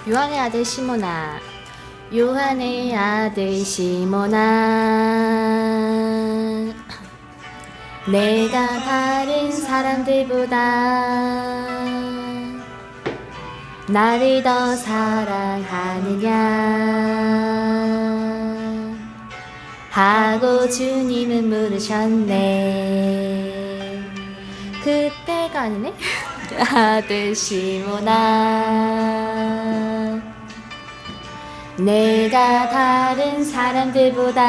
요한의 아들 시몬아, 요한의 아들 시몬아, 내가 다른 사람들보다 나를 더 사랑하느냐 하고 주님은 물으셨네. 그때가 아니네. 아들 시몬아, 내가 다른 사람들보다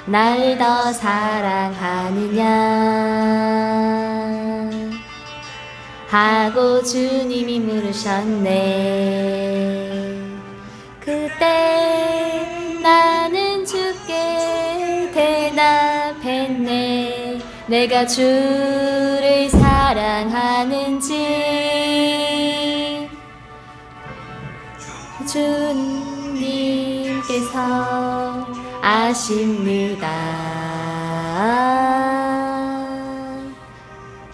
나를 더 사랑하느냐 하고 주님이 물으셨네. 그때 나는 주께 대답했네. 내가 주를 사랑하는지 주님께서 아십니다.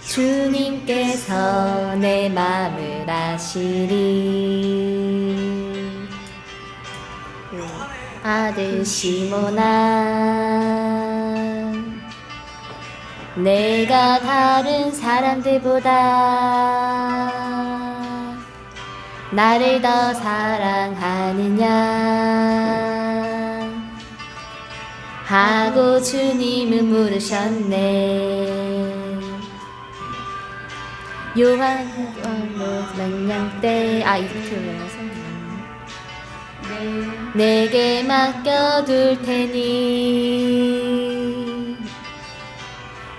주님께서 내 마음을 아시리. 아들 시몬아, 내가 다른 사람들보다 나를 더 사랑하느냐 하고 주님은 물으셨네. 요한 만냥 때 이렇게 올라가서 내게 맡겨둘 테니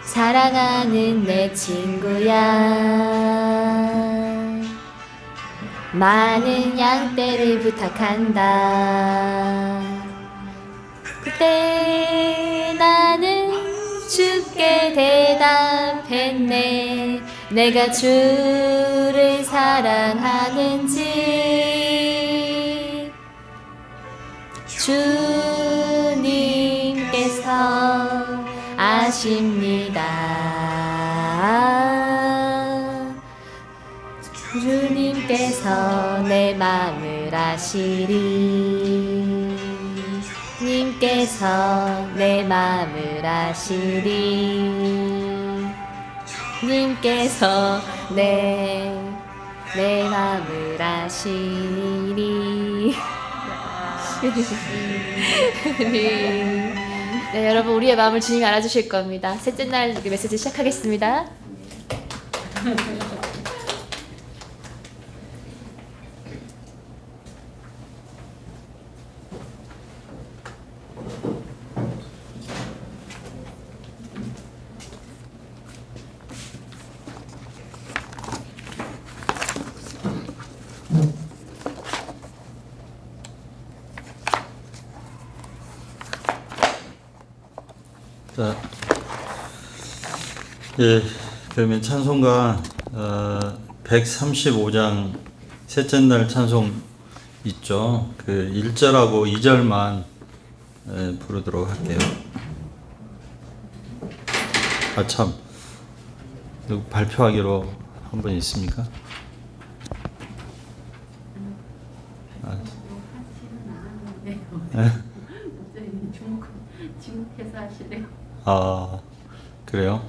사랑하는 내 친구야, 많은 양떼를 부탁한다. 그때 나는 주께 대답했네. 내가 주를 사랑하는지 주님께서 아십니다. 주님께서 내 마음을 아시리. 님께서 내 마음을 아시리. 님께서 내 마음을 아시리. 네, 여러분, 우리의 마음을 주님이 알아주실 겁니다. 셋째 날 메시지 시작하겠습니다. 자, 예, 그러면 찬송가 135장 셋째 날 찬송 있죠. 그 1절하고 2절만 부르도록 할게요. 참, 누구 발표하기로 한 분 있습니까? 지목해서 하시래요. 그래요?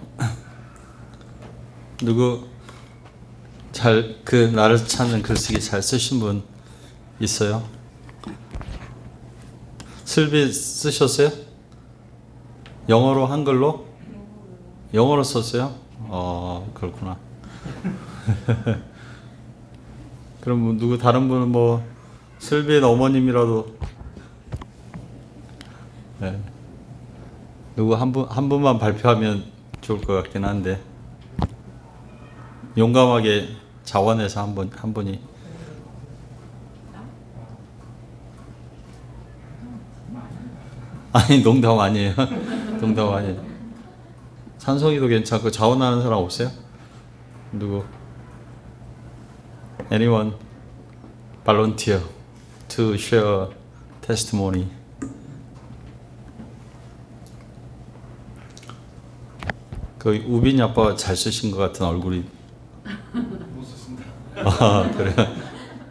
누구 그 나를 찾는 글쓰기 잘 쓰신 분 있어요? 슬비 쓰셨어요? 영어로 한글로? 영어로 썼어요? 그렇구나. 그럼 뭐 누구 다른 분은 뭐 슬비의 어머님이라도 네. 누구 한 분만 발표하면 좋을 것 같긴 한데 용감하게 자원해서 한 분이 아니 농담 아니에요. 농담 아니에요. 찬송이도 괜찮고 자원하는 사람 없어요? 누구? Anyone volunteer to share testimony? 그 우빈이 아빠 잘 쓰신 것 같은 얼굴이. 못 썼습니다. 아 그래.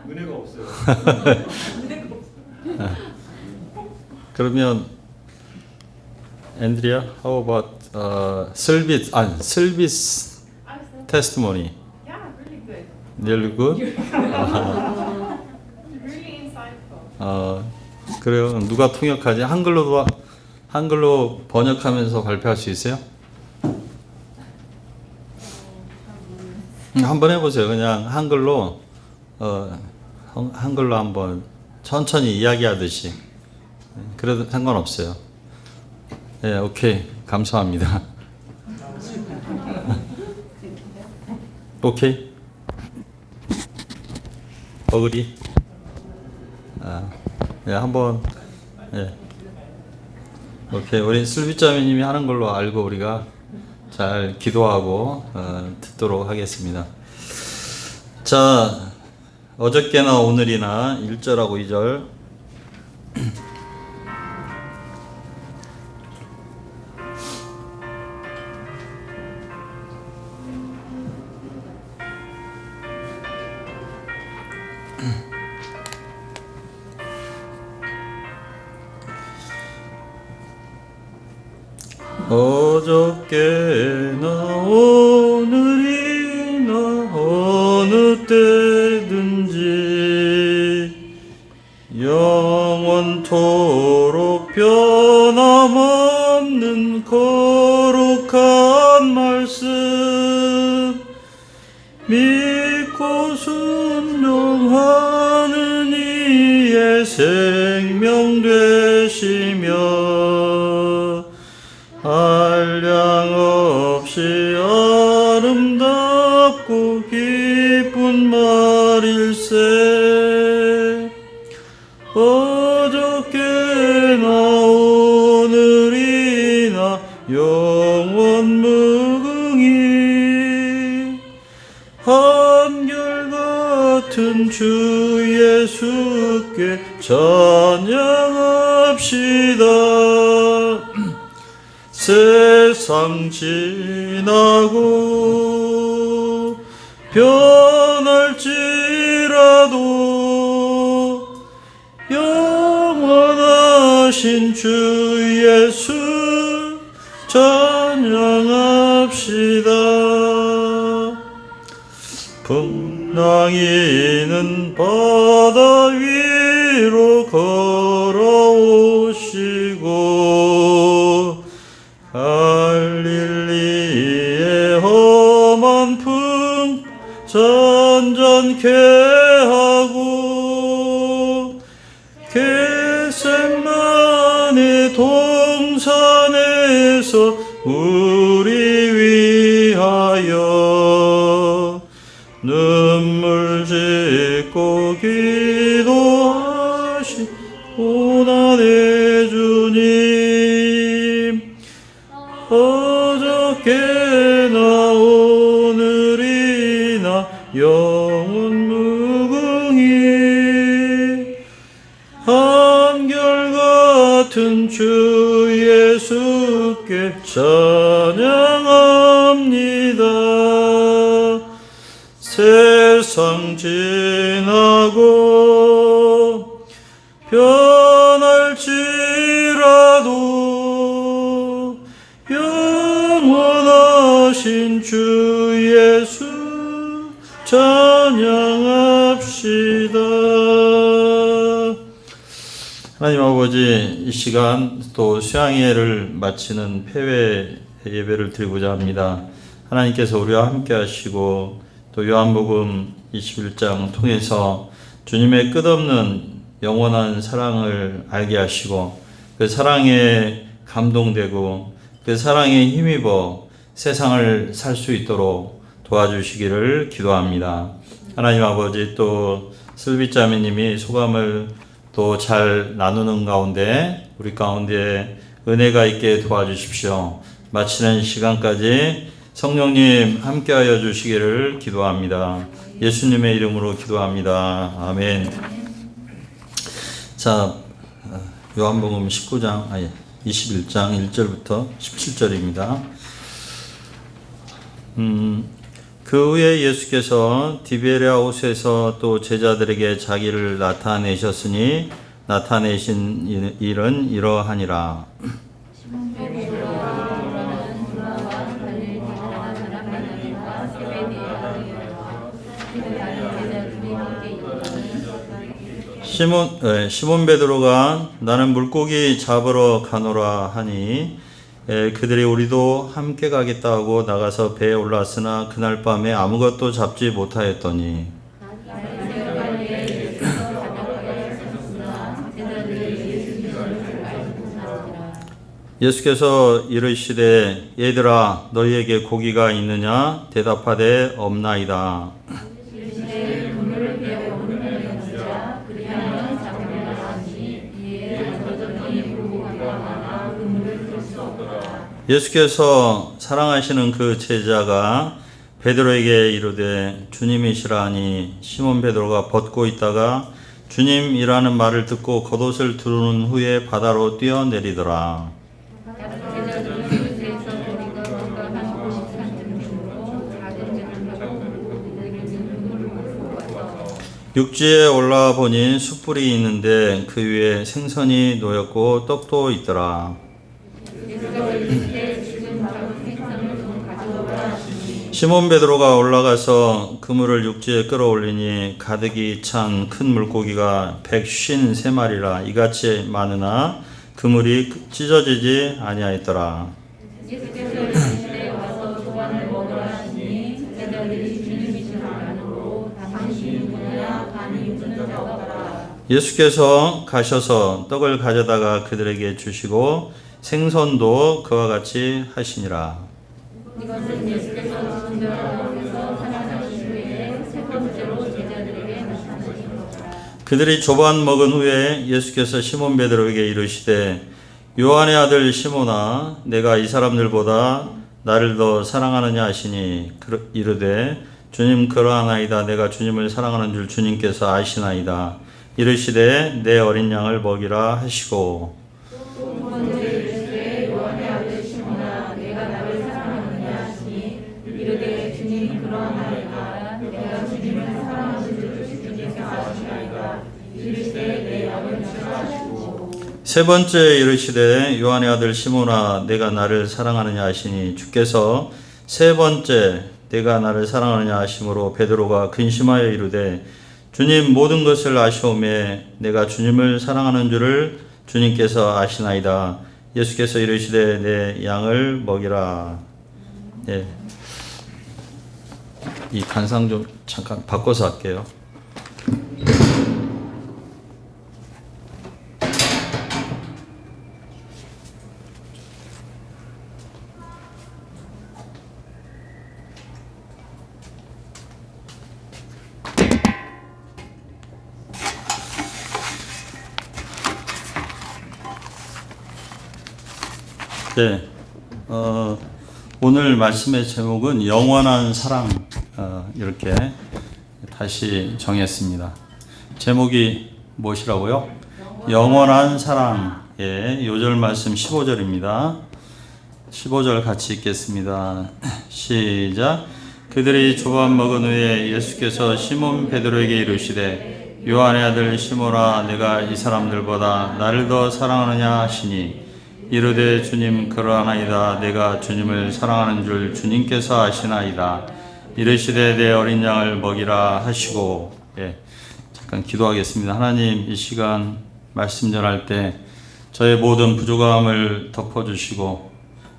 은혜가 없어요. 그러면 앤드리아, how about 슬비스 testimony? Yeah, really good. Really good? Really insightful. 그래요. 누가 통역하지? 한글로 번역하면서 발표할 수 있어요? 한번 해보세요. 그냥 한글로 한글로 한번 천천히 이야기하듯이. 그래도 상관없어요. 네, 오케이. 감사합니다. 오케이. 어그리. 네, 한번. 네. 오케이. 우리 슬비자매님이 하는 걸로 알고 우리가 잘 기도하고 듣도록 하겠습니다. 자, 어저께나 오늘이나 1절하고 2절. 어저께나 오늘이나 어느 때든지 영원토록 변함없는 거룩한 말씀 믿고 순종하는 이의 생명 되시며 한량없이 아름답고 기쁜 말일세 어저께나 오늘이나 영원 무궁히 한결같은 주 예수께 찬양합시다. 세상 지나고 변할지라도 영원하신 주 예수 찬양합시다. 풍랑이는 바다 위로 걸어오시고 갈릴리의 험한 풍 잔잔케 하고 겟세마네 동산에서 우리 위하여 눈물 짓고 기도하시 고난의 주님 어저께나 오늘이나 영원 무궁히 한결같은 주 예수께 찬양합니다. 세상 지나고 변할지라도 영원하신 주 예수 찬양합시다. 하나님 아버지, 이 시간 또 수양예를 마치는 폐회 예배를 드리고자 합니다. 하나님께서 우리와 함께 하시고 또 요한복음 21장 통해서 주님의 끝없는 영원한 사랑을 알게 하시고 그 사랑에 감동되고 그 사랑에 힘입어 세상을 살 수 있도록 도와주시기를 기도합니다. 하나님 아버지, 또 슬비자매님이 소감을 또 잘 나누는 가운데 우리 가운데 은혜가 있게 도와주십시오. 마치는 시간까지 성령님 함께하여 주시기를 기도합니다. 예수님의 이름으로 기도합니다. 아멘. 자, 요한복음 21장 1절부터 17절입니다. 그 후에 예수께서 디베랴 호수에서 또 제자들에게 자기를 나타내셨으니 나타내신 일은 이러하니라. 시몬 베드로가 나는 물고기 잡으러 가노라 하니 그들이 우리도 함께 가겠다 하고 나가서 배에 올랐으나 그날 밤에 아무것도 잡지 못하였더니 예수께서 이르시되 얘들아 너희에게 고기가 있느냐 대답하되 없나이다. 예수께서 사랑하시는 그 제자가 베드로에게 이르되 주님이시라 하니 시몬 베드로가 벗고 있다가 주님이라는 말을 듣고 겉옷을 두른 후에 바다로 뛰어내리더라. 육지에 올라와 보니 숯불이 있는데 그 위에 생선이 놓였고 떡도 있더라. 시몬 베드로가 올라가서 그물을 육지에 끌어올리니 가득이 찬 큰 물고기가 153마리라 이같이 많으나 그물이 찢어지지 아니하였더라. 예수께서 가셔서 떡을 가져다가 그들에게 주시고 생선도 그와 같이 하시니라. 이것은 예수께서 진정하셔서 살아나신 후에 세 번째로 제자들에게 나타나신 것이라. 그들이 조반 먹은 후에 예수께서 시몬 베드로에게 이르시되 요한의 아들 시몬아 내가 이 사람들보다 나를 더 사랑하느냐 하시니 이르되 주님 그러하나이다. 내가 주님을 사랑하는 줄 주님께서 아시나이다. 이르시되 내 어린 양을 먹이라 하시고 세 번째 이르시되 요한의 아들 시몬아 내가 나를 사랑하느냐 하시니 주께서 세 번째 내가 나를 사랑하느냐 하심으로 베드로가 근심하여 이르되 주님 모든 것을 아시오매 내가 주님을 사랑하는 줄을 주님께서 아시나이다. 예수께서 이르시되 내 양을 먹이라. 예. 이 간상 좀 잠깐 바꿔서 할게요. 네, 오늘 말씀의 제목은 영원한 사랑 이렇게 다시 정했습니다. 제목이 무엇이라고요? 영원한 사랑. 예, 요절 말씀 15절입니다. 15절 같이 읽겠습니다. 시작. 그들이 조반 먹은 후에 예수께서 시몬 베드로에게 이르시되 요한의 아들 시몬아 내가 이 사람들보다 나를 더 사랑하느냐 하시니 이르되 주님 그러하나이다. 내가 주님을 사랑하는 줄 주님께서 아시나이다. 이르시되 내 어린 양을 먹이라 하시고. 예, 잠깐 기도하겠습니다. 하나님 이 시간 말씀 전할 때 저의 모든 부족함을 덮어주시고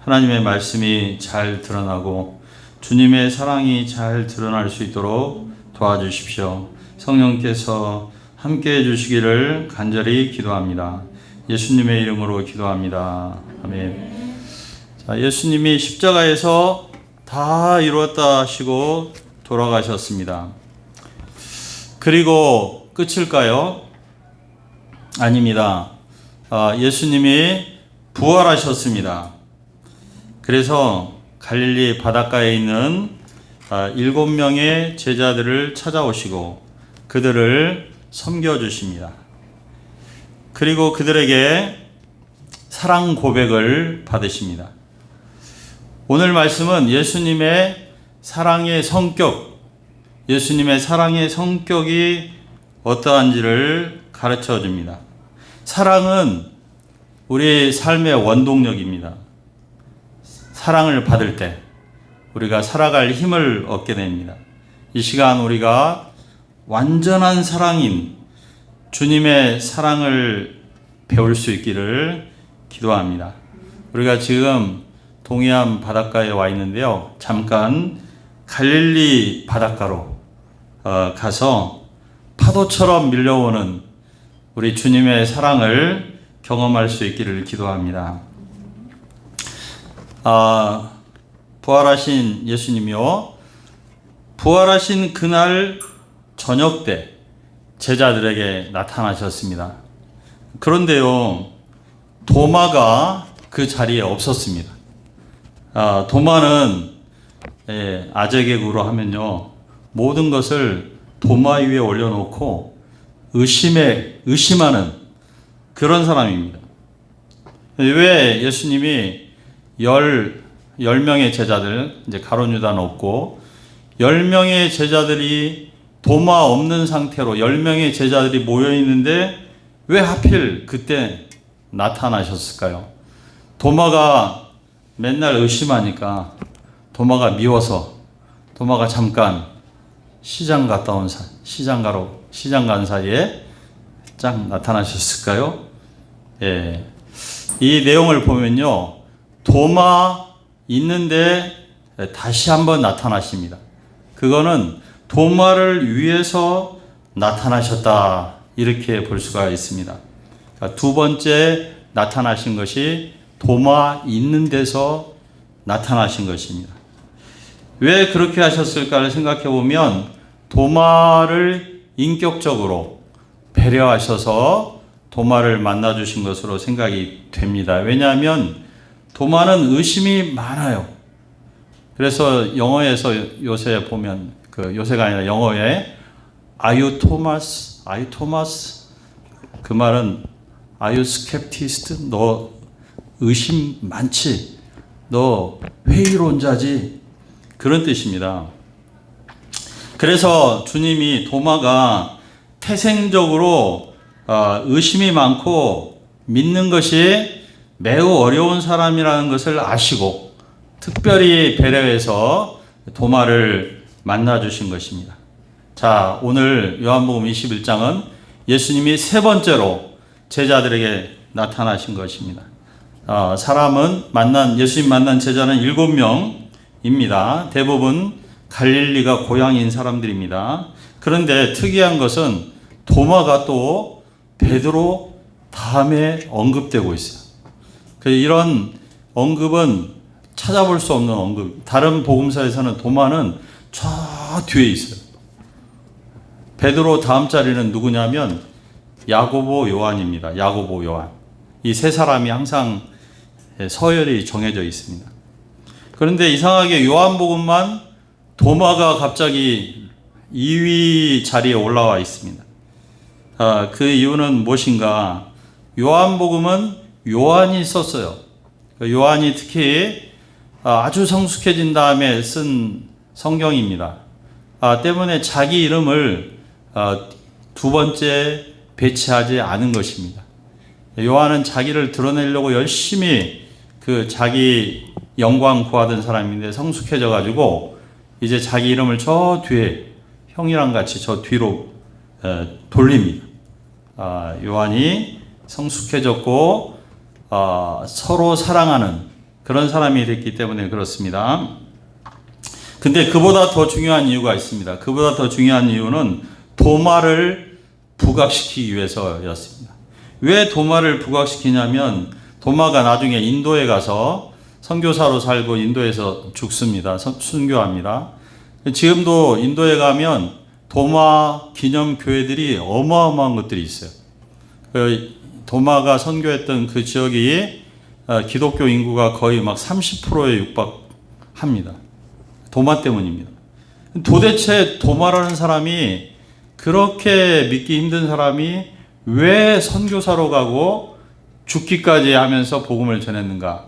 하나님의 말씀이 잘 드러나고 주님의 사랑이 잘 드러날 수 있도록 도와주십시오. 성령께서 함께해 주시기를 간절히 기도합니다. 예수님의 이름으로 기도합니다. 아멘. 자, 예수님이 십자가에서 다 이루었다 하시고 돌아가셨습니다. 그리고 끝일까요? 아닙니다. 예수님이 부활하셨습니다. 그래서 갈릴리 바닷가에 있는 7명의 제자들을 찾아오시고 그들을 섬겨주십니다. 그리고 그들에게 사랑 고백을 받으십니다. 오늘 말씀은 예수님의 사랑의 성격, 예수님의 사랑의 성격이 어떠한지를 가르쳐 줍니다. 사랑은 우리 삶의 원동력입니다. 사랑을 받을 때 우리가 살아갈 힘을 얻게 됩니다. 이 시간 우리가 완전한 사랑인 주님의 사랑을 배울 수 있기를 기도합니다. 우리가 지금 동해안 바닷가에 와 있는데요. 잠깐 갈릴리 바닷가로 가서 파도처럼 밀려오는 우리 주님의 사랑을 경험할 수 있기를 기도합니다. 부활하신 예수님이요. 부활하신 그날 저녁 때 제자들에게 나타나셨습니다. 그런데요, 도마가 그 자리에 없었습니다. 도마는 아재개구로 하면요, 모든 것을 도마 위에 올려놓고 의심하는 그런 사람입니다. 왜 예수님이 10명의 제자들, 이제 가룟 유다는 없고 10명의 제자들이 도마 없는 상태로 10명의 제자들이 모여 있는데 왜 하필 그때 나타나셨을까요? 도마가 맨날 의심하니까 도마가 미워서 도마가 잠깐 시장 간 사이에 쫙 나타나셨을까요? 예. 이 내용을 보면요, 도마 있는데 다시 한번 나타나십니다. 그거는 도마를 위해서 나타나셨다, 이렇게 볼 수가 있습니다. 그러니까 두 번째 나타나신 것이 도마 있는 데서 나타나신 것입니다. 왜 그렇게 하셨을까를 생각해 보면 도마를 인격적으로 배려하셔서 도마를 만나주신 것으로 생각이 됩니다. 왜냐하면 도마는 의심이 많아요. 그래서 영어에서 요새 보면, 요새가 아니라 영어에 Are you Thomas? Are you Thomas? 그 말은 Are you skeptist? 너 의심 많지? 너 회의론자지? 그런 뜻입니다. 그래서 주님이 도마가 태생적으로 의심이 많고 믿는 것이 매우 어려운 사람이라는 것을 아시고 특별히 배려해서 도마를 만나주신 것입니다. 자, 오늘 요한복음 21장은 예수님이 세 번째로 제자들에게 나타나신 것입니다. 예수님 만난 제자는 7명입니다. 대부분 갈릴리가 고향인 사람들입니다. 그런데 특이한 것은 도마가 또 베드로 다음에 언급되고 있어요. 이런 언급은 찾아볼 수 없는 언급. 다른 복음서에서는 도마는 저 뒤에 있어요. 베드로 다음 자리는 누구냐면 야고보 요한입니다. 야고보 요한. 이 세 사람이 항상 서열이 정해져 있습니다. 그런데 이상하게 요한복음만 도마가 갑자기 2위 자리에 올라와 있습니다. 그 이유는 무엇인가? 요한복음은 요한이 썼어요. 요한이 특히 아주 성숙해진 다음에 쓴 성경입니다. 때문에 자기 이름을 두 번째 배치하지 않은 것입니다. 요한은 자기를 드러내려고 열심히 자기 영광 구하던 사람인데 성숙해져 가지고 이제 자기 이름을 저 뒤에 형이랑 같이 저 뒤로 돌립니다. 요한이 성숙해졌고 서로 사랑하는 그런 사람이 됐기 때문에 그렇습니다. 근데 그보다 더 중요한 이유가 있습니다. 그보다 더 중요한 이유는 도마를 부각시키기 위해서였습니다. 왜 도마를 부각시키냐면 도마가 나중에 인도에 가서 선교사로 살고 인도에서 죽습니다. 순교합니다. 지금도 인도에 가면 도마 기념 교회들이 어마어마한 것들이 있어요. 도마가 선교했던 그 지역이 기독교 인구가 거의 막 30%에 육박합니다. 도마 때문입니다. 도대체 도마라는 사람이, 그렇게 믿기 힘든 사람이 왜 선교사로 가고 죽기까지 하면서 복음을 전했는가?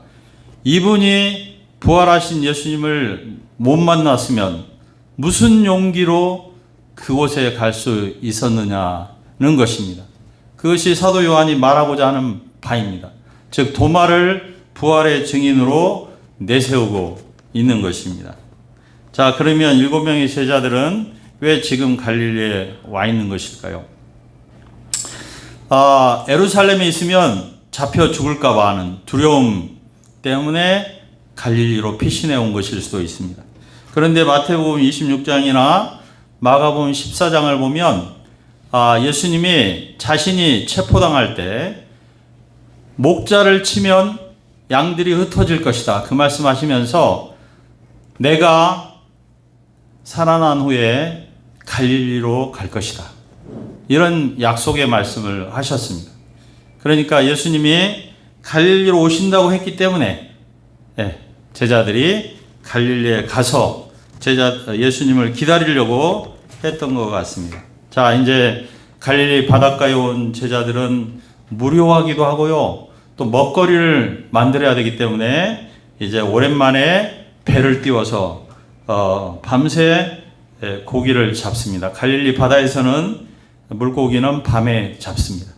이분이 부활하신 예수님을 못 만났으면 무슨 용기로 그곳에 갈 수 있었느냐는 것입니다. 그것이 사도 요한이 말하고자 하는 바입니다. 즉 도마를 부활의 증인으로 내세우고 있는 것입니다. 자, 그러면 7명의 제자들은 왜 지금 갈릴리에 와 있는 것일까요? 예루살렘에 있으면 잡혀 죽을까 봐 하는 두려움 때문에 갈릴리로 피신해 온 것일 수도 있습니다. 그런데 마태복음 26장이나 마가복음 14장을 보면 예수님이 자신이 체포당할 때 목자를 치면 양들이 흩어질 것이다, 그 말씀하시면서 내가 살아난 후에 갈릴리로 갈 것이다, 이런 약속의 말씀을 하셨습니다. 그러니까 예수님이 갈릴리로 오신다고 했기 때문에 제자들이 갈릴리에 가서 예수님을 기다리려고 했던 것 같습니다. 자, 이제 갈릴리 바닷가에 온 제자들은 무료하기도 하고요, 또 먹거리를 만들어야 되기 때문에 이제 오랜만에 배를 띄워서 밤새 고기를 잡습니다. 갈릴리 바다에서는 물고기는 밤에 잡습니다.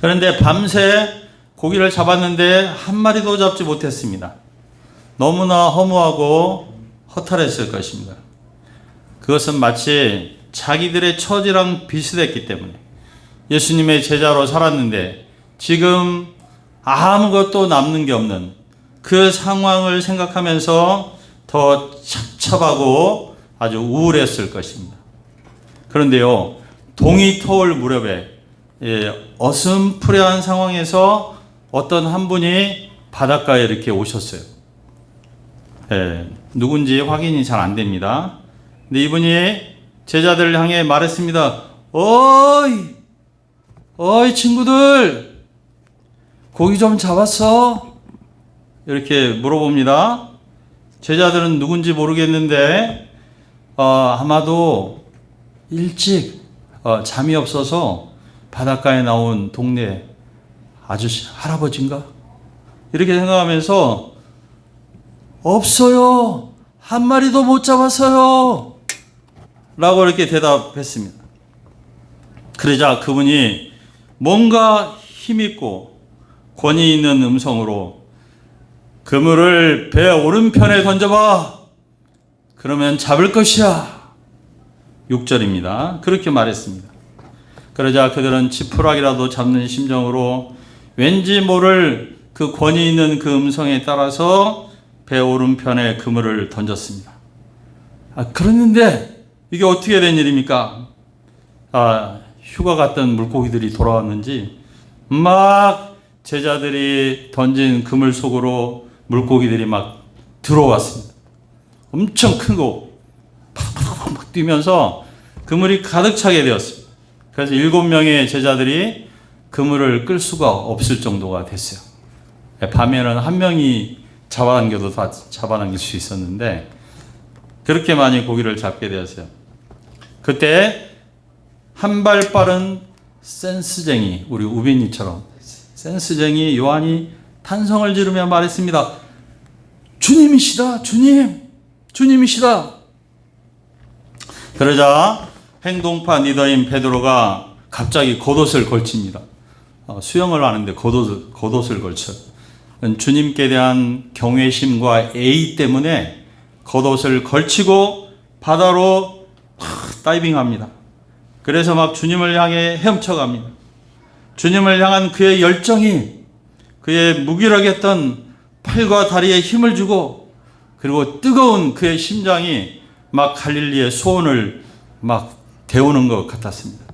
그런데 밤새 고기를 잡았는데 한 마리도 잡지 못했습니다. 너무나 허무하고 허탈했을 것입니다. 그것은 마치 자기들의 처지랑 비슷했기 때문에 예수님의 제자로 살았는데 지금 아무것도 남는 게 없는 그 상황을 생각하면서 더 착잡하고 아주 우울했을 것입니다. 그런데요, 동이 터올 무렵에 어슴푸레한 상황에서 어떤 한 분이 바닷가에 이렇게 오셨어요. 누군지 확인이 잘 안 됩니다. 근데 이분이 제자들을 향해 말했습니다. 어이 친구들, 고기 좀 잡았어? 이렇게 물어봅니다. 제자들은 누군지 모르겠는데 아마도 일찍 잠이 없어서 바닷가에 나온 동네 아저씨, 할아버지인가? 이렇게 생각하면서 없어요, 한 마리도 못 잡았어요 라고 이렇게 대답했습니다. 그러자 그분이 뭔가 힘있고 권위 있는 음성으로 그물을 배 오른편에 던져봐, 그러면 잡을 것이야. 6절입니다. 그렇게 말했습니다. 그러자 그들은 지푸라기라도 잡는 심정으로 왠지 모를 그 권위 있는 그 음성에 따라서 배 오른편에 그물을 던졌습니다. 그랬는데 이게 어떻게 된 일입니까? 휴가 갔던 물고기들이 돌아왔는지 막 제자들이 던진 그물 속으로 물고기들이 막 들어왔습니다. 엄청 큰 거 팍팍팍 뛰면서 그물이 가득 차게 되었습니다. 그래서 7명의 제자들이 그물을 끌 수가 없을 정도가 됐어요. 밤에는 한 명이 잡아당겨도 다 잡아당길 수 있었는데 그렇게 많이 고기를 잡게 되었어요. 그때 한 발 빠른 센스쟁이, 우리 우빈이처럼 센스쟁이 요한이 탄성을 지르며 말했습니다. 주님이시다, 주님이시다. 그러자 행동파 리더인 베드로가 갑자기 겉옷을 걸칩니다. 수영을 하는데 겉옷을 걸쳐요. 주님께 대한 경외심과 애의 때문에 겉옷을 걸치고 바다로 다이빙합니다. 그래서 막 주님을 향해 헤엄쳐갑니다. 주님을 향한 그의 열정이 그의 무기력했던 팔과 다리에 힘을 주고, 그리고 뜨거운 그의 심장이 막 갈릴리의 수온을 막 데우는 것 같았습니다.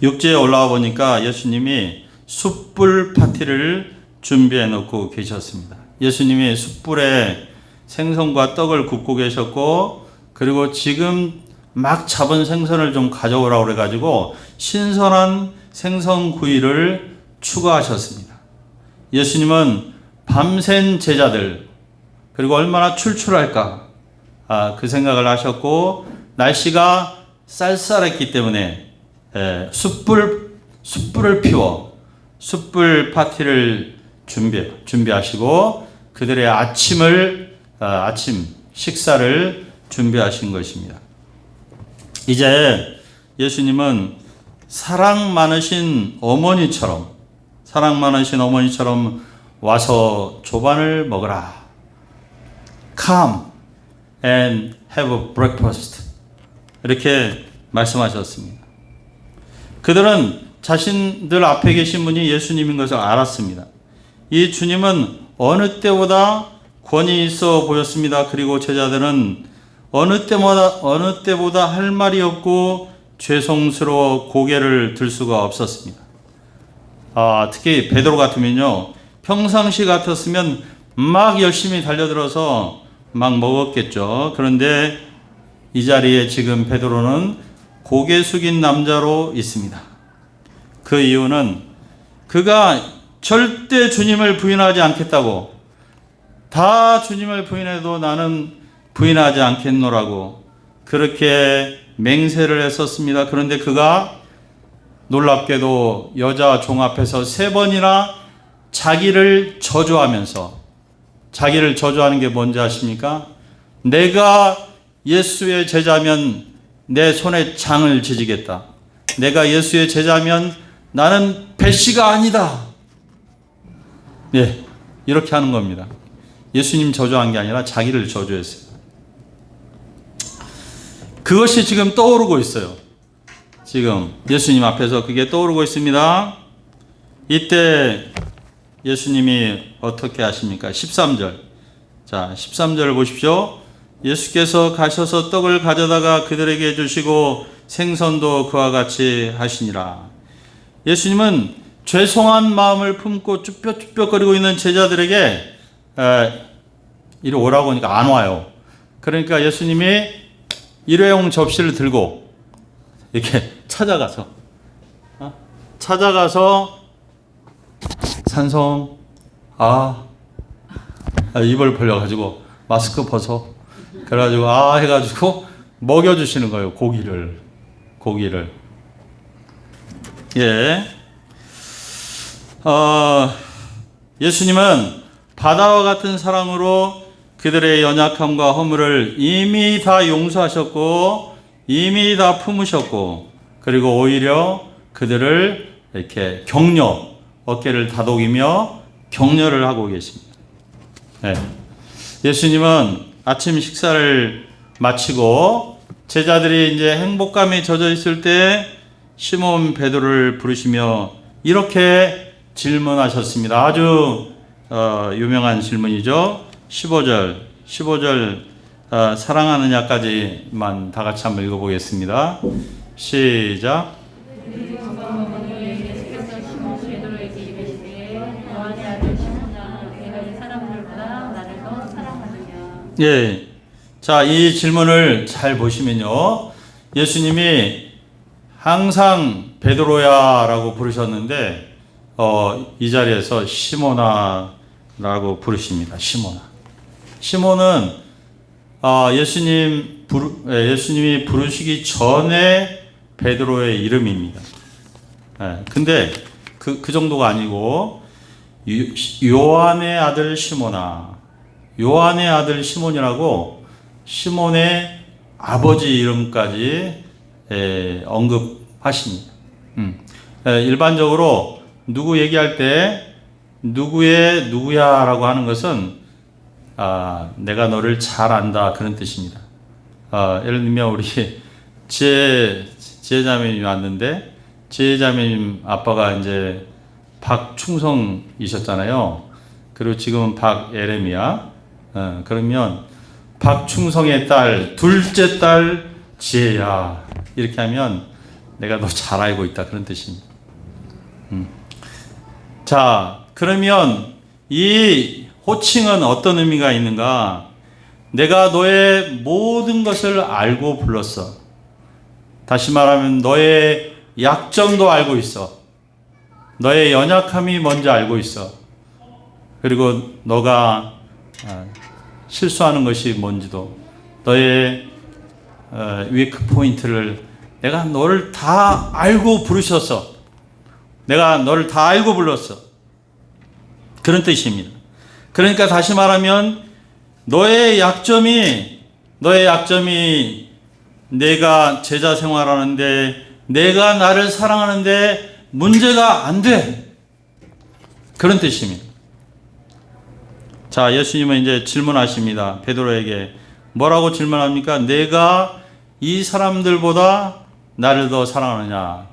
6지에 올라와 보니까 예수님이 숯불 파티를 준비해 놓고 계셨습니다. 예수님이 숯불에 생선과 떡을 굽고 계셨고, 그리고 지금 막 잡은 생선을 좀 가져오라고 그래가지고 신선한 생선 구이를 추가하셨습니다. 예수님은 밤샌 제자들, 그리고 얼마나 출출할까, 그 생각을 하셨고, 날씨가 쌀쌀했기 때문에 숯불을 피워 숯불 파티를 준비하시고 그들의 아침 식사를 준비하신 것입니다. 이제 예수님은 사랑 많으신 어머니처럼 와서 조반을 먹으라. Come and have a breakfast. 이렇게 말씀하셨습니다. 그들은 자신들 앞에 계신 분이 예수님인 것을 알았습니다. 이 주님은 어느 때보다 권위 있어 보였습니다. 그리고 제자들은 어느 때보다 할 말이 없고 죄송스러워 고개를 들 수가 없었습니다. 특히 베드로 같으면요, 평상시 같았으면 막 열심히 달려들어서 막 먹었겠죠. 그런데 이 자리에 지금 베드로는 고개 숙인 남자로 있습니다. 그 이유는 그가 절대 주님을 부인하지 않겠다고, 다 주님을 부인해도 나는 부인하지 않겠노라고 그렇게 맹세를 했었습니다. 그런데 그가 놀랍게도 여자 종 앞에서 3번이나 자기를 저주하는 게 뭔지 아십니까? 내가 예수의 제자면 내 손에 장을 지지겠다. 내가 예수의 제자면 나는 배씨가 아니다. 이렇게 하는 겁니다. 예수님 저주한 게 아니라 자기를 저주했어요. 그것이 지금 떠오르고 있어요. 지금 예수님 앞에서 그게 떠오르고 있습니다. 이때 예수님이 어떻게 하십니까? 13절. 자, 13절을 보십시오. 예수께서 가셔서 떡을 가져다가 그들에게 주시고 생선도 그와 같이 하시니라. 예수님은 죄송한 마음을 품고 쭈뼛쭈뼛거리고 있는 제자들에게 이리 오라고 하니까 안 와요. 그러니까 예수님이 일회용 접시를 들고 이렇게 찾아가서 산성 입을 벌려가지고 마스크 벗어 그래가지고 해가지고 먹여주시는 거예요. 고기를. 예수님은 바다와 같은 사랑으로 그들의 연약함과 허물을 이미 다 용서하셨고 이미 다 품으셨고, 그리고 오히려 그들을 이렇게 어깨를 다독이며 격려를 하고 계십니다. 예수님은 아침 식사를 마치고 제자들이 이제 행복감에 젖어 있을 때 시몬 베드로를 부르시며 이렇게 질문하셨습니다. 아주 유명한 질문이죠. 15절 사랑하느냐까지만 다 같이 한번 읽어보겠습니다. 시작. 자, 이 질문을 잘 보시면요, 예수님이 항상 베드로야라고 부르셨는데 이 자리에서 시몬아라고 부르십니다. 시몬은 예수님이 부르시기 전에 베드로의 이름입니다. 근데 그 정도가 아니고 요한의 아들 시몬이라고 시몬의 아버지 이름까지 언급하십니다. 일반적으로 누구 얘기할 때 누구야라고 하는 것은 내가 너를 잘 안다 그런 뜻입니다. 예를 들면 우리 지혜자매님이 왔는데 지혜자매님 아빠가 이제 박충성이셨잖아요. 그리고 지금은 박예레미야. 그러면 박충성의 딸, 둘째 딸 지혜야. 이렇게 하면 내가 너 잘 알고 있다 그런 뜻입니다. 자, 그러면 이 호칭은 어떤 의미가 있는가? 내가 너의 모든 것을 알고 불렀어. 다시 말하면 너의 약점도 알고 있어. 너의 연약함이 뭔지 알고 있어. 그리고 너가 실수하는 것이 뭔지도, 너의 위크 포인트를 내가 너를 다 알고 부르셨어. 내가 너를 다 알고 불렀어. 그런 뜻입니다. 그러니까 다시 말하면 너의 약점이 내가 제자 생활하는데, 내가 나를 사랑하는데 문제가 안 돼. 그런 뜻입니다. 자, 예수님은 이제 질문하십니다. 베드로에게 뭐라고 질문합니까? 내가 이 사람들보다 나를 더 사랑하느냐?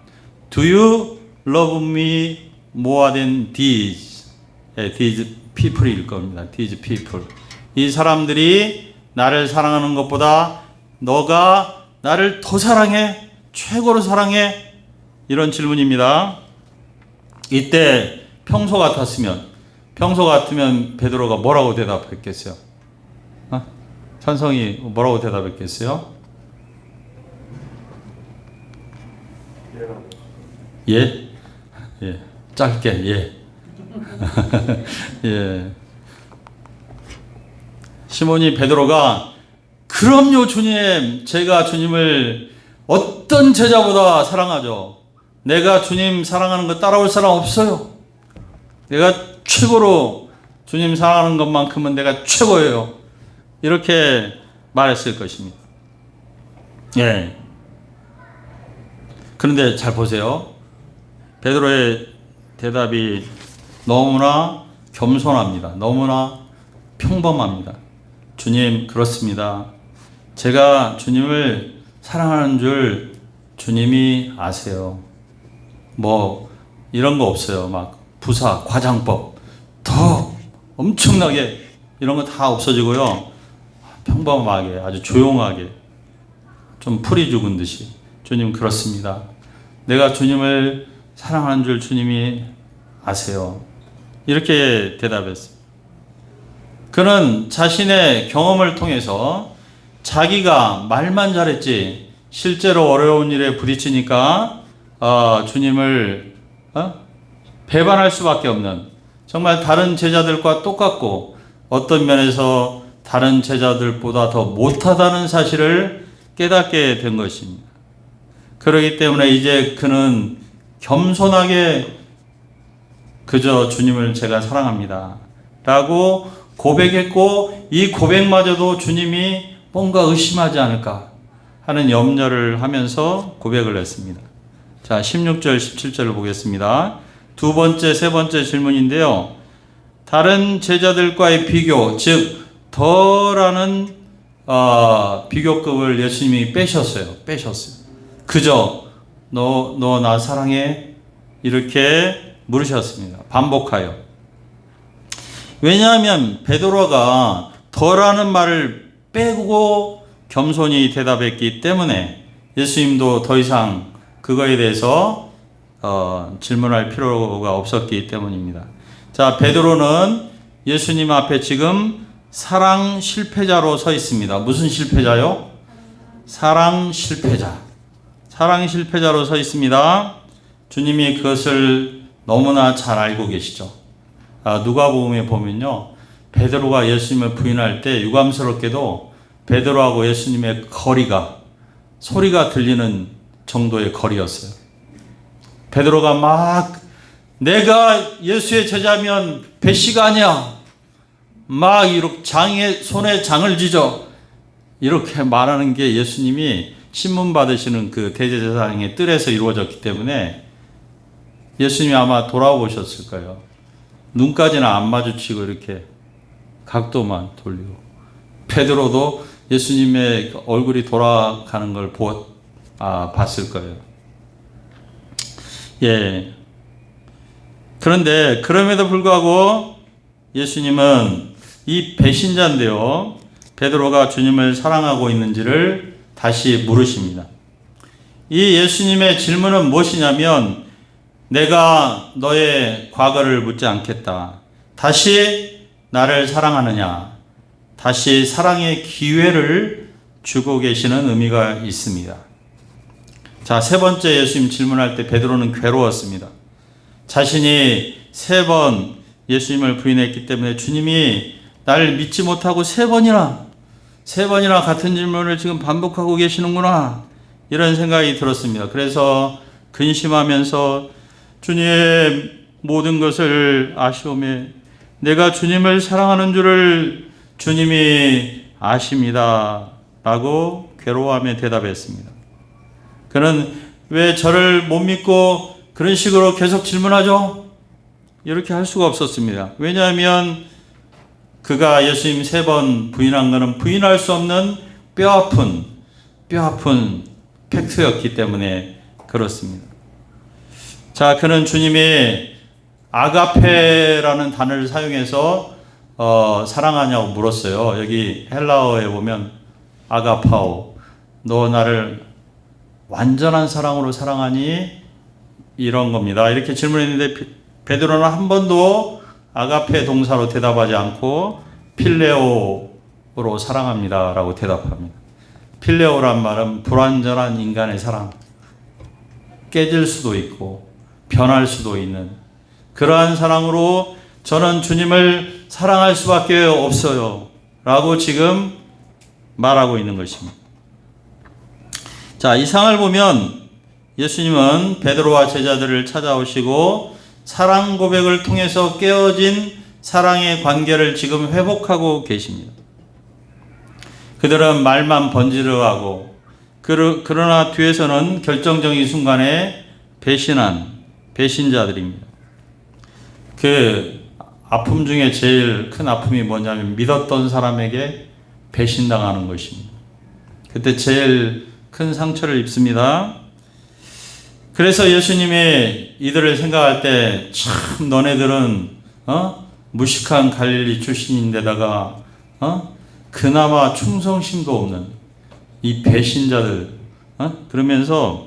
Do you love me more than these? These people일 겁니다. These people. 이 사람들이 나를 사랑하는 것보다 너가 나를 더 사랑해? 최고로 사랑해? 이런 질문입니다. 이때 평소 같으면 베드로가 뭐라고 대답했겠어요? 찬성이 뭐라고 대답했겠어요? 예? 예. 짧게, 예. 예. 시몬이 베드로가 그럼요, 주님. 제가 주님을 어떤 제자보다 사랑하죠. 내가 주님 사랑하는 거 따라올 사람 없어요. 내가 최고로 주님 사랑하는 것만큼은 내가 최고예요. 이렇게 말했을 것입니다. 예. 그런데 잘 보세요. 베드로의 대답이 너무나 겸손합니다. 너무나 평범합니다. 주님, 그렇습니다. 제가 주님을 사랑하는 줄 주님이 아세요. 뭐 이런 거 없어요. 막 부사, 과장법 더 엄청나게 이런 거 다 없어지고요. 평범하게, 아주 조용하게, 좀 풀이 죽은 듯이, 주님, 그렇습니다. 내가 주님을 사랑하는 줄 주님이 아세요. 이렇게 대답했어요. 그는 자신의 경험을 통해서 자기가 말만 잘했지 실제로 어려운 일에 부딪히니까 주님을 배반할 수밖에 없는, 정말 다른 제자들과 똑같고 어떤 면에서 다른 제자들보다 더 못하다는 사실을 깨닫게 된 것입니다. 그렇기 때문에 이제 그는 겸손하게 그저 주님을 제가 사랑합니다 라고 고백했고, 이 고백마저도 주님이 뭔가 의심하지 않을까 하는 염려를 하면서 고백을 했습니다. 자, 16절 17절을 보겠습니다. 두 번째, 세 번째 질문인데요. 다른 제자들과의 비교, 즉 더라는 비교급을 예수님이 빼셨어요. 그저 너 나 사랑해? 이렇게 물으셨습니다. 반복하여. 왜냐하면 베드로가 더라는 말을 빼고 겸손히 대답했기 때문에 예수님도 더 이상 그거에 대해서 질문할 필요가 없었기 때문입니다. 자, 베드로는 예수님 앞에 지금 사랑 실패자로 서 있습니다. 무슨 실패자요? 사랑 실패자. 사랑 실패자로 서 있습니다. 주님이 그것을 너무나 잘 알고 계시죠. 누가복음에 보면요, 베드로가 예수님을 부인할 때 유감스럽게도 베드로하고 예수님의 거리가, 소리가 들리는 정도의 거리였어요. 베드로가 막 내가 예수의 제자면 배씨가 아니야, 막 이렇게 손에 장을 지져, 이렇게 말하는 게 예수님이 신문 받으시는 그 대제사장의 뜰에서 이루어졌기 때문에 예수님이 아마 돌아보셨을 거예요. 눈까지는 안 마주치고 이렇게 각도만 돌리고, 베드로도 예수님의 얼굴이 돌아가는 걸 봤을 거예요. 예. 그런데 그럼에도 불구하고 예수님은 이 배신자인데요, 베드로가 주님을 사랑하고 있는지를 다시 물으십니다. 이 예수님의 질문은 무엇이냐면, 내가 너의 과거를 묻지 않겠다. 다시 나를 사랑하느냐? 다시 사랑의 기회를 주고 계시는 의미가 있습니다. 자, 세 번째 예수님 질문할 때 베드로는 괴로웠습니다. 자신이 3번 예수님을 부인했기 때문에 주님이 나를 믿지 못하고 3번이나 같은 질문을 지금 반복하고 계시는구나, 이런 생각이 들었습니다. 그래서 근심하면서 주님의 모든 것을 아시오매 내가 주님을 사랑하는 줄을 주님이 아십니다 라고 괴로워하며 대답했습니다. 그는 왜 저를 못 믿고 그런 식으로 계속 질문하죠? 이렇게 할 수가 없었습니다. 왜냐하면 그가 예수님 3번 부인한 것은 부인할 수 없는 뼈아픈 팩트였기 때문에 그렇습니다. 자, 그는 주님이 아가페라는 단어를 사용해서 사랑하냐고 물었어요. 여기 헬라어에 보면 아가파오, 너 나를 완전한 사랑으로 사랑하니? 이런 겁니다. 이렇게 질문했는데 베드로는 한 번도 아가페 동사로 대답하지 않고 필레오로 사랑합니다 라고 대답합니다. 필레오란 말은 불완전한 인간의 사랑, 깨질 수도 있고 변할 수도 있는 그러한 사랑으로 저는 주님을 사랑할 수밖에 없어요 라고 지금 말하고 있는 것입니다. 자, 이 상을 보면 예수님은 베드로와 제자들을 찾아오시고 사랑 고백을 통해서 깨어진 사랑의 관계를 지금 회복하고 계십니다. 그들은 말만 번지르하고 그러나 뒤에서는 결정적인 순간에 배신자들입니다. 그 아픔 중에 제일 큰 아픔이 뭐냐면 믿었던 사람에게 배신당하는 것입니다. 그때 제일 큰 상처를 입습니다. 그래서 예수님이 이들을 생각할 때 참 너네들은 무식한 갈릴리 출신인데다가 그나마 충성심도 없는 이 배신자들, 그러면서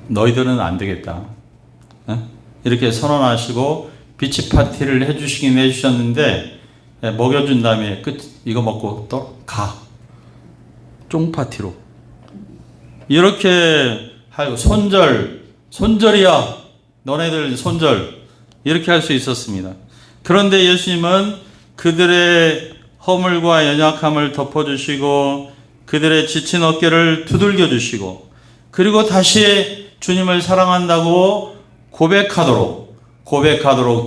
너희들은 안 되겠다, 이렇게 선언하시고 비치 파티를 해주시긴 해주셨는데 먹여준 다음에 이거 먹고 또 가, 쫑파티로 이렇게 하고 손절이야 너네들 손절, 이렇게 할 수 있었습니다. 그런데 예수님은 그들의 허물과 연약함을 덮어주시고 그들의 지친 어깨를 두들겨 주시고 그리고 다시 주님을 사랑한다고 고백하도록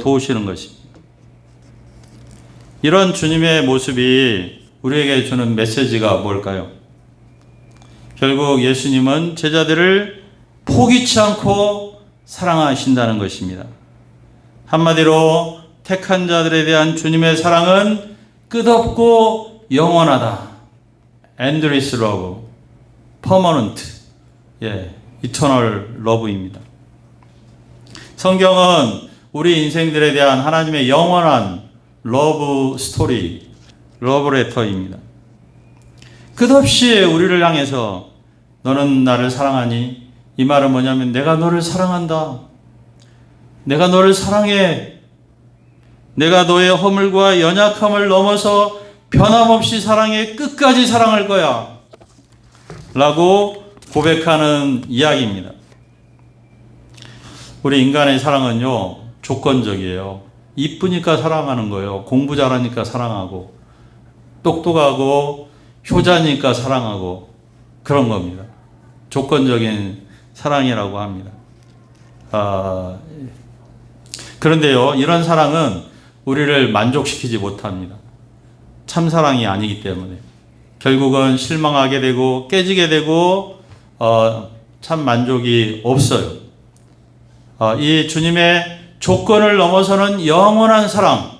도우시는 것입니다. 이런 주님의 모습이 우리에게 주는 메시지가 뭘까요? 결국 예수님은 제자들을 포기치 않고 사랑하신다는 것입니다. 한마디로 택한 자들에 대한 주님의 사랑은 끝없고 영원하다. Endless love, permanent, eternal love입니다. 성경은 우리 인생들에 대한 하나님의 영원한 러브 스토리, 러브 레터입니다. 끝없이 우리를 향해서 너는 나를 사랑하니? 이 말은 뭐냐면 내가 너를 사랑한다. 내가 너를 사랑해. 내가 너의 허물과 연약함을 넘어서 변함없이 사랑해. 끝까지 사랑할 거야 라고 고백하는 이야기입니다. 우리 인간의 사랑은요, 조건적이에요. 이쁘니까 사랑하는 거예요. 공부 잘하니까 사랑하고, 똑똑하고 효자니까 사랑하고, 그런 겁니다. 조건적인 사랑이라고 합니다. 그런데요, 이런 사랑은 우리를 만족시키지 못합니다. 참 사랑이 아니기 때문에 결국은 실망하게 되고 깨지게 되고 참 만족이 없어요. 이 주님의 조건을 넘어서는 영원한 사랑,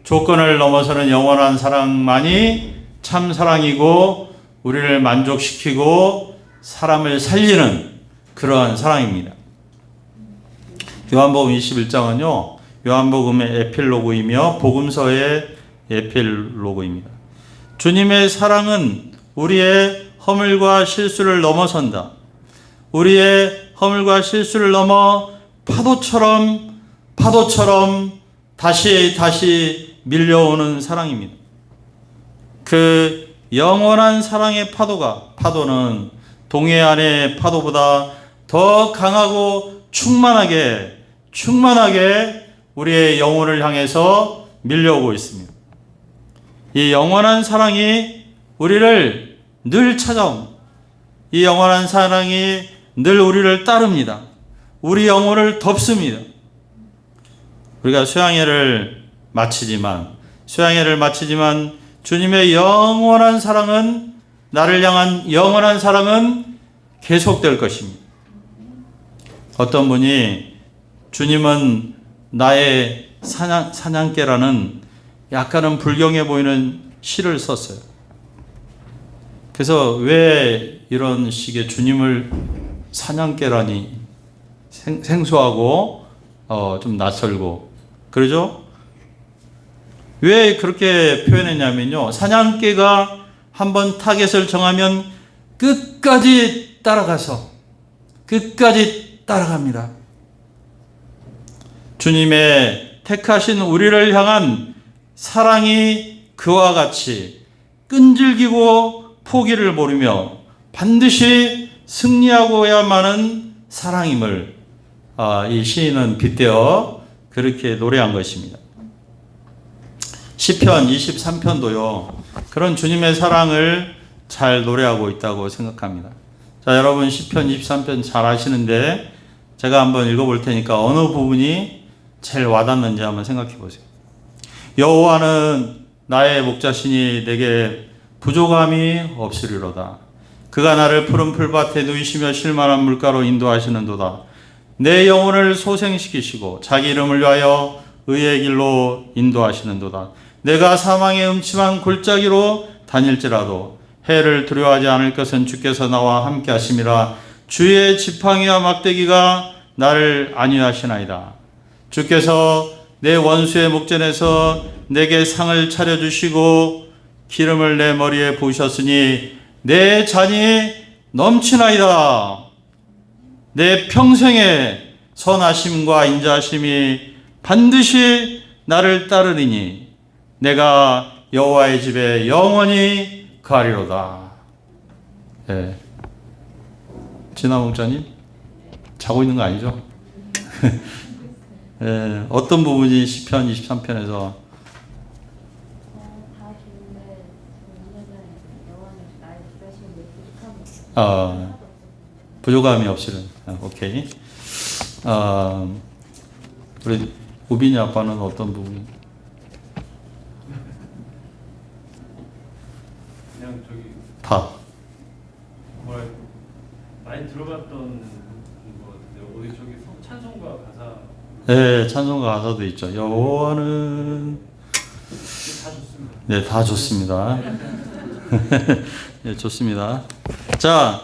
조건을 넘어서는 영원한 사랑만이 참 사랑이고 우리를 만족시키고 사람을 살리는 그러한 사랑입니다. 요한복음 21장은요, 요한복음의 에필로그이며 복음서의 에필로그입니다. 주님의 사랑은 우리의 허물과 실수를 넘어선다. 우리의 허물과 실수를 넘어 파도처럼 다시 밀려오는 사랑입니다. 그 영원한 사랑의 파도는 동해안의 파도보다 더 강하고 충만하게 우리의 영혼을 향해서 밀려오고 있습니다. 이 영원한 사랑이 우리를 늘 찾아옵니다. 이 영원한 사랑이 늘 우리를 따릅니다. 우리 영혼을 덮습니다. 우리가 수양회를 마치지만 주님의 영원한 사랑은, 나를 향한 영원한 사랑은 계속될 것입니다. 어떤 분이 주님은 나의 사냥개라는 약간은 불경해 보이는 시를 썼어요. 그래서 왜 이런 식의 주님을 사냥개라니 생소하고 좀 낯설고 그러죠? 왜 그렇게 표현했냐면요, 사냥개가 한번 타겟을 정하면 끝까지 따라갑니다. 주님의 택하신 우리를 향한 사랑이 그와 같이 끈질기고 포기를 모르며 반드시 승리하고야만은 사랑임을 이 시인은 빗대어 그렇게 노래한 것입니다. 시편 23편도요 그런 주님의 사랑을 잘 노래하고 있다고 생각합니다. 자, 여러분 시편 23편 잘 아시는데 제가 한번 읽어볼 테니까 어느 부분이 제일 와닿는지 한번 생각해 보세요. 여호와는 나의 목자시니 내게 부족함이 없으리로다. 그가 나를 푸른 풀밭에 누이시며 쉴만한 물가로 인도하시는도다. 내 영혼을 소생시키시고 자기 이름을 위하여 의의 길로 인도하시는도다. 내가 사망의 음침한 골짜기로 다닐지라도 해를 두려워하지 않을 것은 주께서 나와 함께 하심이라. 주의 지팡이와 막대기가 나를 안위하시나이다. 주께서 내 원수의 목전에서 내게 상을 차려주시고 기름을 내 머리에 부으셨으니 내 잔이 넘치나이다. 내 평생의 선하심과 인자하심이 반드시 나를 따르리니 내가 여호와의 집에 영원히 가리로다. 예. 진아 목자님 자고 있는 거 아니죠? 예, 어떤 부분이 시편 23편에서 부족함이 없이는 오케이. 우리 우빈이 아빠는 어떤 부분이? 그냥 저기 다. 뭐랄까 많이 들어봤던 것 같은데 어디 저기 찬송가 가사 네, 찬송가 가사도 있죠. 여호와는 다 좋습니다. 네, 다 좋습니다. 네, 좋습니다. 자,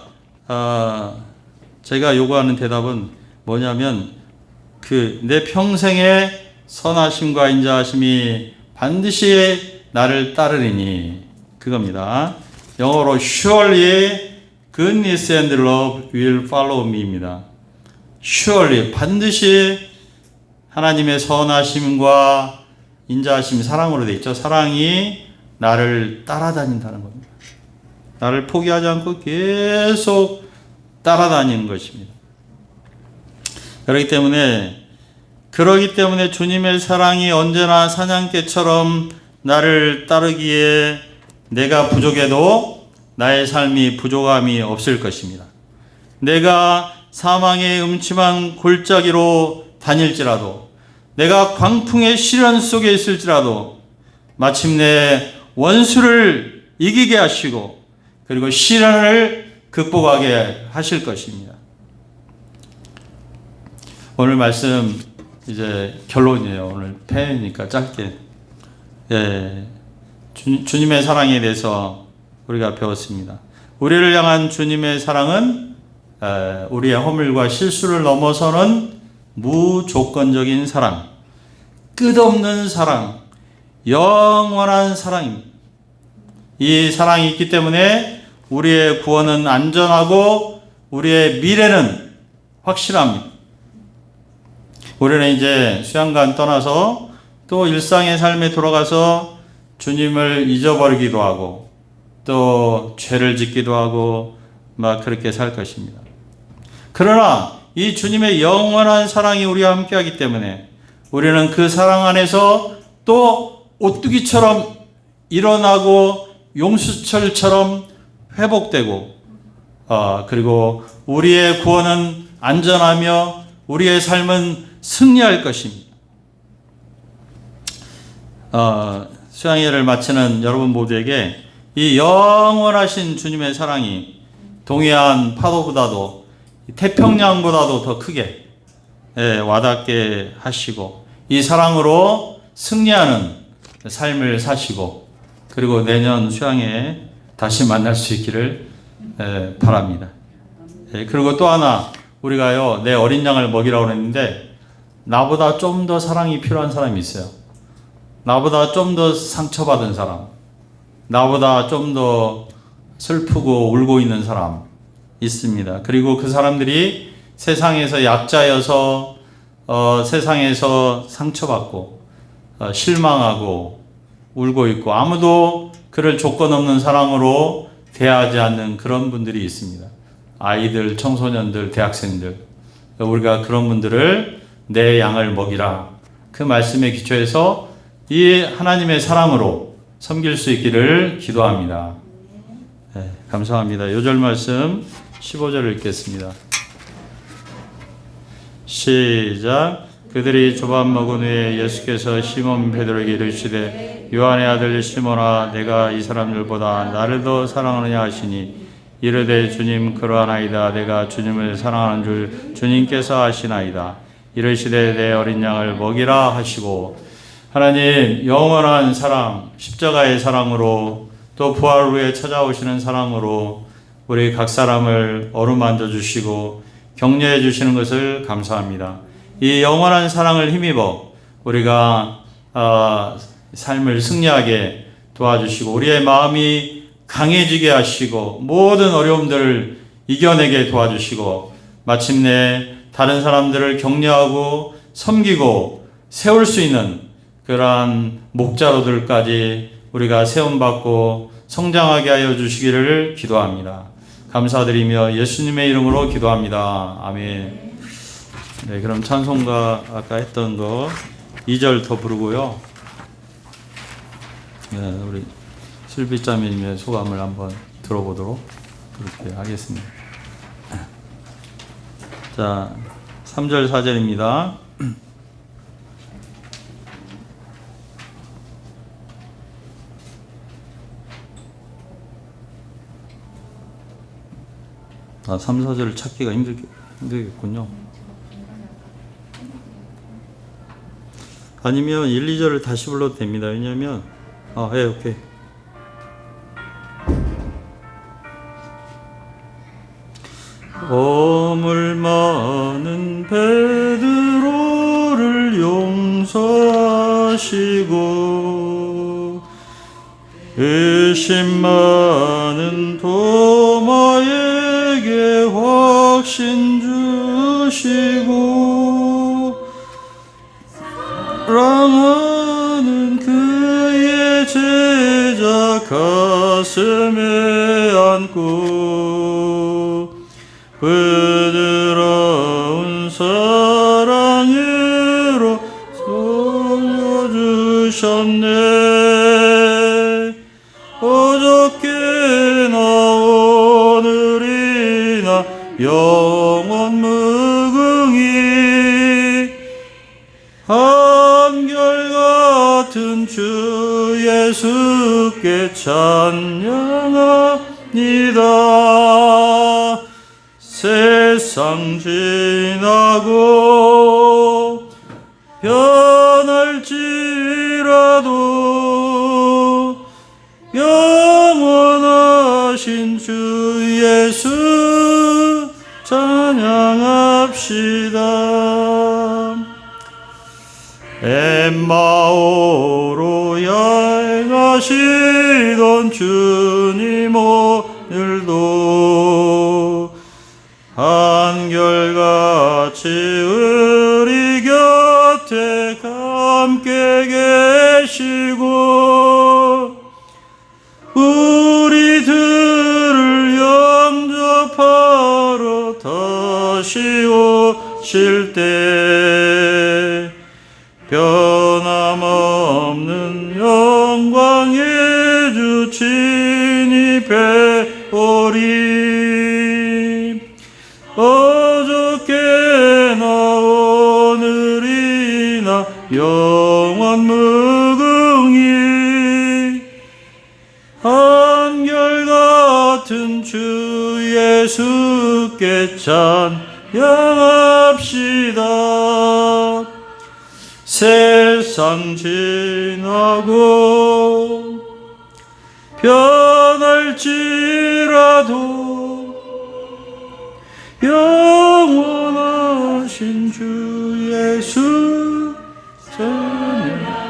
제가 요구하는 대답은 뭐냐면 내 평생의 선하심과 인자하심이 반드시 나를 따르리니 그겁니다. 영어로 surely goodness and love will follow me입니다. surely 반드시 하나님의 선하심과 인자하심, 사랑으로 되어 있죠. 사랑이 나를 따라다닌다는 겁니다. 나를 포기하지 않고 계속 따라다니는 것입니다. 그렇기 때문에 주님의 사랑이 언제나 사냥개처럼 나를 따르기에 내가 부족해도 나의 삶이 부족함이 없을 것입니다. 내가 사망의 음침한 골짜기로 다닐지라도, 내가 광풍의 시련 속에 있을지라도 마침내 원수를 이기게 하시고 그리고 시련을 극복하게 하실 것입니다. 오늘 말씀 이제 결론이에요. 오늘 폐니까 짧게. 예, 주님의 사랑에 대해서 우리가 배웠습니다. 우리를 향한 주님의 사랑은 우리의 허물과 실수를 넘어서는 무조건적인 사랑, 끝없는 사랑, 영원한 사랑입니다. 이 사랑이 있기 때문에 우리의 구원은 안전하고 우리의 미래는 확실합니다. 우리는 이제 수양관 떠나서 또 일상의 삶에 돌아가서 주님을 잊어버리기도 하고 또 죄를 짓기도 하고 막 그렇게 살 것입니다. 그러나 이 주님의 영원한 사랑이 우리와 함께하기 때문에 우리는 그 사랑 안에서 또 오뚜기처럼 일어나고 용수철처럼 회복되고 그리고 우리의 구원은 안전하며 우리의 삶은 승리할 것입니다. 수양회를 마치는 여러분 모두에게 이 영원하신 주님의 사랑이 동해안 파도보다도 태평양보다도 더 크게 와닿게 하시고 이 사랑으로 승리하는 삶을 사시고 그리고 내년 수양회에 다시 만날 수 있기를 바랍니다. 그리고 또 하나 우리가요 내 어린 양을 먹이라고 했는데 나보다 좀 더 사랑이 필요한 사람이 있어요. 나보다 좀 더 상처받은 사람, 나보다 좀 더 슬프고 울고 있는 사람 있습니다. 그리고 그 사람들이 세상에서 약자여서 세상에서 상처받고 실망하고 울고 있고 아무도 그를 조건 없는 사랑으로 대하지 않는 그런 분들이 있습니다. 아이들, 청소년들, 대학생들. 우리가 그런 분들을 내 양을 먹이라. 그 말씀에 기초해서 이 하나님의 사랑으로 섬길 수 있기를 기도합니다. 감사합니다. 요절 말씀 15절을 읽겠습니다. 시작. 그들이 조밥 먹은 후에 예수께서 시몬 베드로에게 이르시되 요한의 아들 시몬아 내가 이 사람들보다 나를 더 사랑하느냐 하시니 이르되 주님 그러하나이다. 내가 주님을 사랑하는 줄 주님께서 아시나이다. 이르시되 내 어린 양을 먹이라 하시고 하나님 영원한 사랑 십자가의 사랑으로 또 부활 후에 찾아오시는 사랑으로 우리 각 사람을 어루만져 주시고 격려해 주시는 것을 감사합니다. 이 영원한 사랑을 힘입어 우리가 삶을 승리하게 도와주시고 우리의 마음이 강해지게 하시고 모든 어려움들을 이겨내게 도와주시고 마침내 다른 사람들을 격려하고 섬기고 세울 수 있는 그러한 목자로들까지 우리가 세움받고 성장하게 하여 주시기를 기도합니다. 감사드리며 예수님의 이름으로 기도합니다. 아멘. 네, 그럼 찬송가 아까 했던 거 2절 더 부르고요. 네, 우리 실비자매님의 소감을 한번 들어보도록 그렇게 하겠습니다. 자, 3절 4절입니다. 아, 3, 4절을 찾기가 힘들겠군요. 아니면 1, 2절을 다시 불러도 됩니다. 왜냐하면 오케이. 오물 많은 베드로를 용서하시고 의심 많은 도마에게 확신 주시고 사랑하는 그의 제자 가슴에 안고 부드러운 사랑으로 살려주셨네. 어저께나 오늘이나 영원 무궁히 한결같은 주 예수께 찬양합니다. 세상 지나고 변할지라도 영원하신 주 예수 찬양합시다. 엠마오로 여행하시던 주님 오늘도 한결같이 우리 곁에 함께 계시고 우리들을 영접하여 다시 오실 때 변함없는 영광의 주 친히 뵈오리. 어저께나 오늘이나 영원 무궁히 한결같은 주 예수께 찬양합시다. 세상 지나고 변할지라도 영원하신 주 예수 찬양합니다.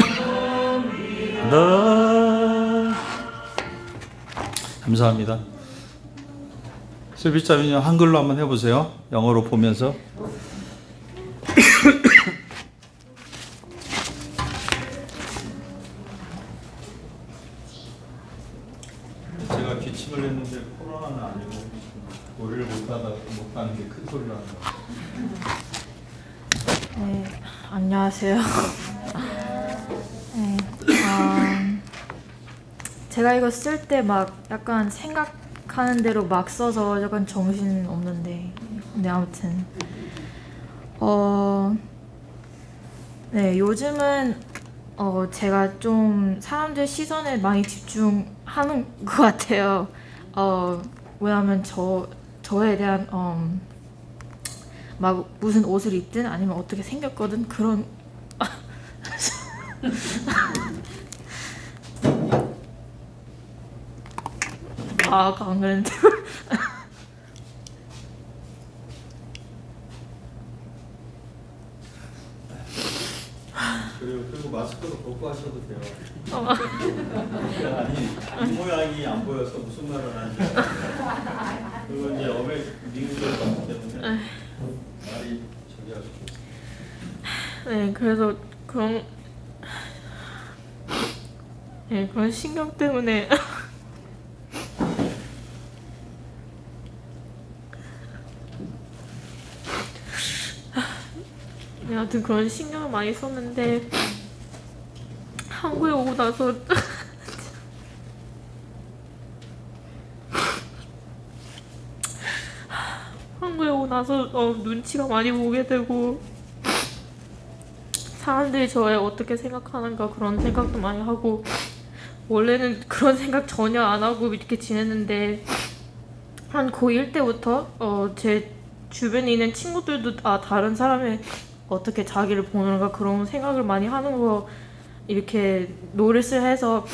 감사합니다. 슬비자매님 한글로 한번 해보세요. 영어로 보면서. 제가 기침을 했는데 코로나는 아니고 노래를 못하는 게 큰 소리를 하는 거예요. 네, 안녕하세요. 네, 제가 이거 쓸 때 막 약간 생각하는 대로 막 써서 약간 정신 없는데, 근데 아무튼 네, 요즘은 제가 좀 사람들 시선에 많이 집중하는 것 같아요. 왜냐하면 저에 대한 막 무슨 옷을 입든 아니면 어떻게 생겼거든 그런 아까 안 그랬는데 그리고 마스크도 벗고 하셔도 돼요. 아니 이 모양이 안 보여서 무슨 말을 하는지. 그리고 이제 어메 미국에 갔기 때문에 말이 저기 하시고. 네, 그래서 그런 신경 때문에 네, 하여튼 그런 신경을 많이 썼는데 한국에 오고 나서 한국에 오고 나서 눈치가 많이 보게 되고 사람들이 저에 어떻게 생각하는가 그런 생각도 많이 하고 원래는 그런 생각 전혀 안 하고 이렇게 지냈는데 한 고1 때부터 제 주변에 있는 친구들도 다른 사람의 어떻게 자기를 보는가 그런 생각을 많이 하는 거 이렇게 노릇을 해서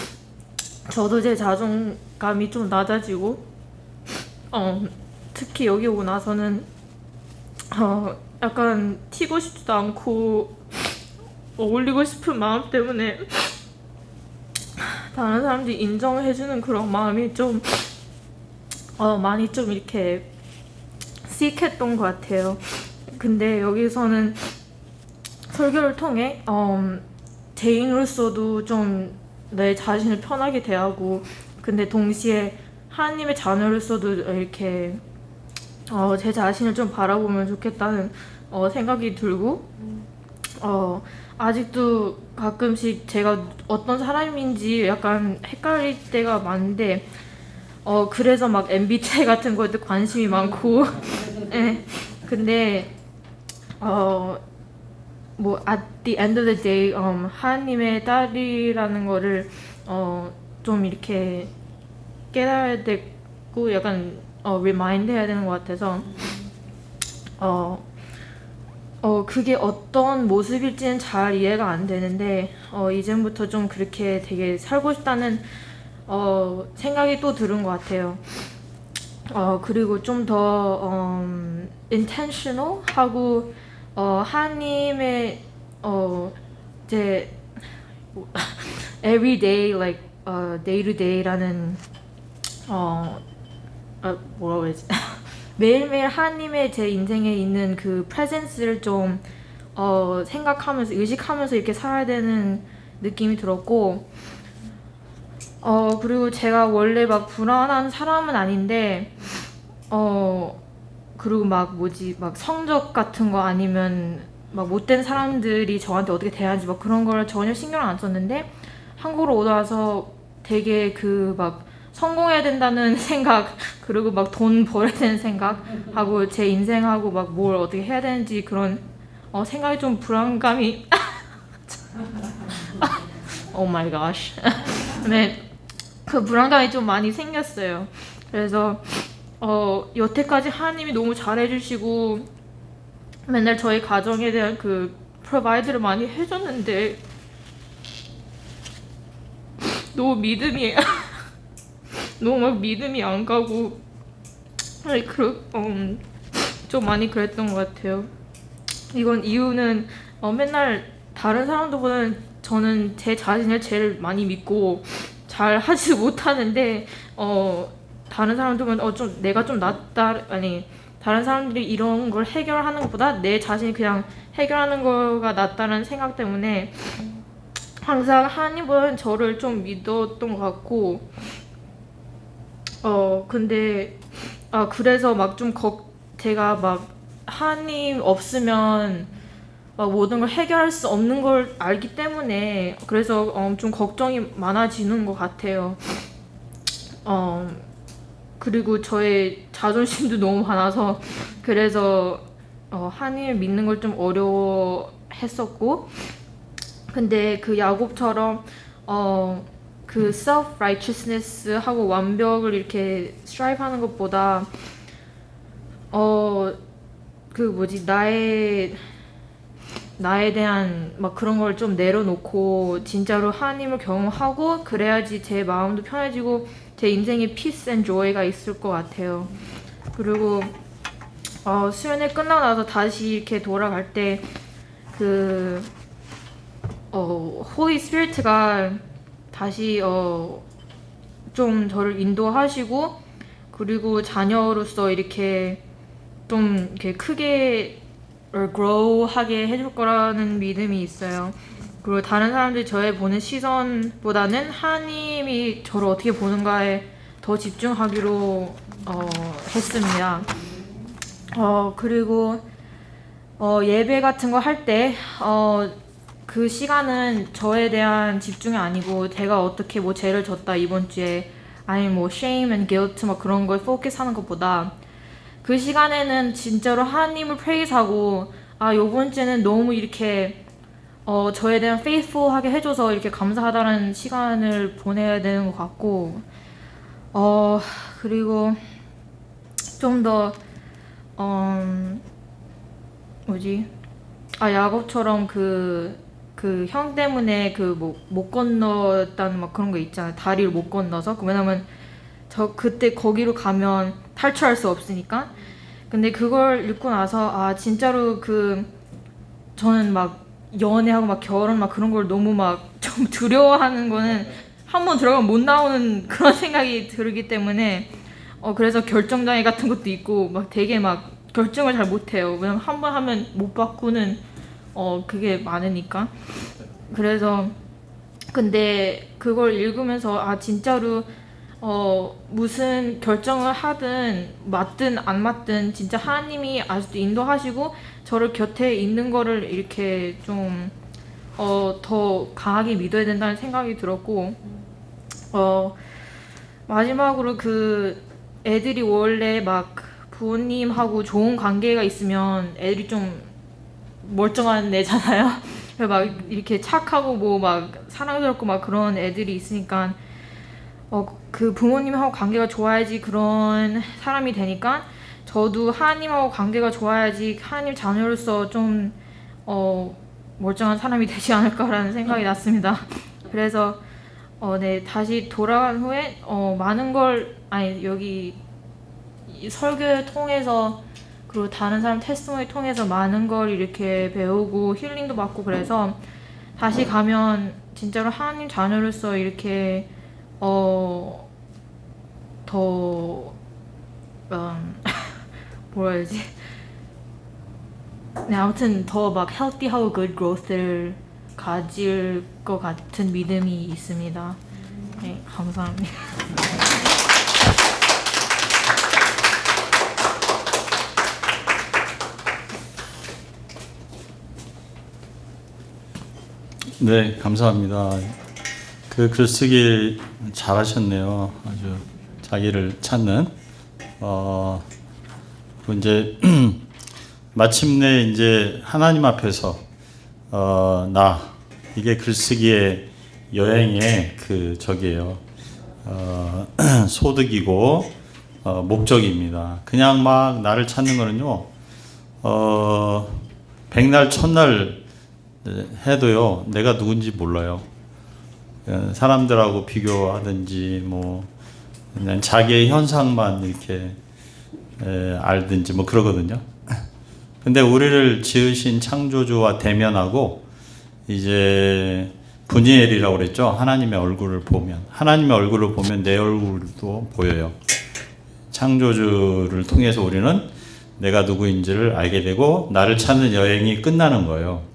저도 제 자존감이 좀 낮아지고 특히 여기 오고 나서는 약간 튀고 싶지도 않고 어울리고 싶은 마음 때문에 다른 사람들이 인정해주는 그런 마음이 좀 많이 좀 이렇게 씩했던 것 같아요. 근데 여기서는 설교를 통해 죄인으로서도 좀 내 자신을 편하게 대하고 근데 동시에 하나님의 자녀로서도 이렇게 제 자신을 좀 바라보면 좋겠다는 생각이 들고 아직도 가끔씩 제가 어떤 사람인지 약간 헷갈릴 때가 많은데 그래서 막 MBTI 같은 거에도 관심이 많고 네. 근데 뭐 at the end of the day 하나님의 딸이라는 거를 좀 이렇게 깨달아야 되고 약간 remind 해야 되는 것 같아서 그게 어떤 모습일지는 잘 이해가 안 되는데 이젠부터 좀 그렇게 되게 살고 싶다는 생각이 또 들은 것 같아요. 그리고 좀 더 intentional 하고 하나님의 제 everyday like day to day라는 뭐라고 해야지 매일매일 하나님의 제 인생에 있는 그 presence를 좀 생각하면서 의식하면서 이렇게 살아야 되는 느낌이 들었고 그리고 제가 원래 막 불안한 사람은 아닌데 그리고 막 성적 같은 거 아니면 막 못된 사람들이 저한테 어떻게 대하는지 막 그런 걸 전혀 신경 안 썼는데 한국으로 오다 와서 되게 그 막 성공해야 된다는 생각 그리고 막 돈 벌어야 되는 생각하고 제 인생하고 막 뭘 어떻게 해야 되는지 그런 생각이 좀 불안감이 Oh my gosh. 네, 그 불안감이 좀 많이 생겼어요. 그래서 여태까지 하나님이 너무 잘해주시고 맨날 저희 가정에 대한 그 프로바이드를 많이 해줬는데 너무 믿음이 너무 막 믿음이 안 가고 좀 많이 그랬던 것 같아요. 이건 이유는 맨날 다른 사람들보다는 저는 제 자신을 제일 많이 믿고 잘 하지 못하는데 다른 사람들은 좀 내가 좀 낫다 아니 다른 사람들이 이런 걸 해결하는 것보다 내 자신이 그냥 해결하는 거가 낫다는 생각 때문에 항상 하나님보다는 저를 좀 믿었던 것 같고 근데 그래서 막 좀 제가 막 하나님 없으면 막 모든 걸 해결할 수 없는 걸 알기 때문에 그래서 좀 걱정이 많아지는 것 같아요. 그리고 저의 자존심도 너무 많아서 그래서 하나님을 믿는 걸 좀 어려워했었고 근데 그 야곱처럼 그 self-righteousness 하고 완벽을 이렇게 strive 하는 것보다 나에 대한 막 그런 걸 좀 내려놓고 진짜로 하나님을 경험하고 그래야지 제 마음도 편해지고 제 인생에 peace and joy가 있을 것 같아요. 그리고 수련회 끝나고 나서 다시 이렇게 돌아갈 때 그 Holy Spirit가 다시 좀 저를 인도하시고 그리고 자녀로서 이렇게 좀 이렇게 크게 grow하게 해줄 거라는 믿음이 있어요. 그리고 다른 사람들이 저에 보는 시선보다는 하나님이 저를 어떻게 보는가에 더 집중하기로 했습니다. 그리고 예배 같은 거 할 때 그 시간은 저에 대한 집중이 아니고 제가 어떻게 뭐 죄를 졌다 이번 주에 아니면 뭐 shame and guilt 막 그런 걸 포커스하는 것보다 그 시간에는 진짜로 하나님을 프레이즈하고 요번 주에는 너무 이렇게 저에 대한 faithful하게 해줘서 이렇게 감사하다는 시간을 보내야 되는 것 같고 그리고 좀 더 야곱처럼 그 형 때문에 그 못 건넜다는 막 그런 거 있잖아요. 다리를 못 건너서 왜냐면 저 그때 거기로 가면 탈출할 수 없으니까. 근데 그걸 읽고 나서 진짜로 저는 막 연애하고 막 결혼 막 그런 걸 너무 막 좀 두려워하는 거는 한번 들어가면 못 나오는 그런 생각이 들기 때문에 그래서 결정장애 같은 것도 있고 막 되게 막 결정을 잘 못해요. 왜냐면 한 번 하면 못 바꾸는 그게 많으니까. 그래서 근데 그걸 읽으면서 진짜로 무슨 결정을 하든 맞든 안 맞든 진짜 하나님이 아직도 인도하시고 저를 곁에 있는 거를 이렇게 좀 더 강하게 믿어야 된다는 생각이 들었고 마지막으로 애들이 원래 막 부모님하고 좋은 관계가 있으면 애들이 좀 멀쩡한 애잖아요. 막 이렇게 착하고 뭐 막 사랑스럽고 막 그런 애들이 있으니까 그 부모님하고 관계가 좋아야지 그런 사람이 되니까 저도 하나님하고 관계가 좋아야지 하나님 자녀로서 좀 멀쩡한 사람이 되지 않을까라는 생각이 났습니다. 그래서 네, 다시 돌아간 후에 많은 걸 여기 설교 통해서 그리고 다른 사람 테스트모니 통해서 많은 걸 이렇게 배우고 힐링도 받고 그래서 다시 가면 진짜로 하나님 자녀로서 이렇게 더 뭐라 해야지? 네, 아무튼 더 막 healthy하고 good growth를 가질 것 같은 믿음이 있습니다. 네, 감사합니다. 네, 감사합니다. 그 글쓰기 잘하셨네요. 아주 자기를 찾는. 이제 마침내 이제 하나님 앞에서 나 이게 글쓰기의 여행의 그 저기예요. 소득이고 목적입니다. 그냥 막 나를 찾는 거는요. 백날 첫날 해도요. 내가 누군지 몰라요. 사람들하고 비교하든지 뭐 그냥 자기의 현상만 이렇게 알든지 뭐 그러거든요. 근데 우리를 지으신 창조주와 대면하고 이제 분이엘이라고 그랬죠. 하나님의 얼굴을 보면 하나님의 얼굴을 보면 내 얼굴도 보여요. 창조주를 통해서 우리는 내가 누구인지를 알게 되고 나를 찾는 여행이 끝나는 거예요.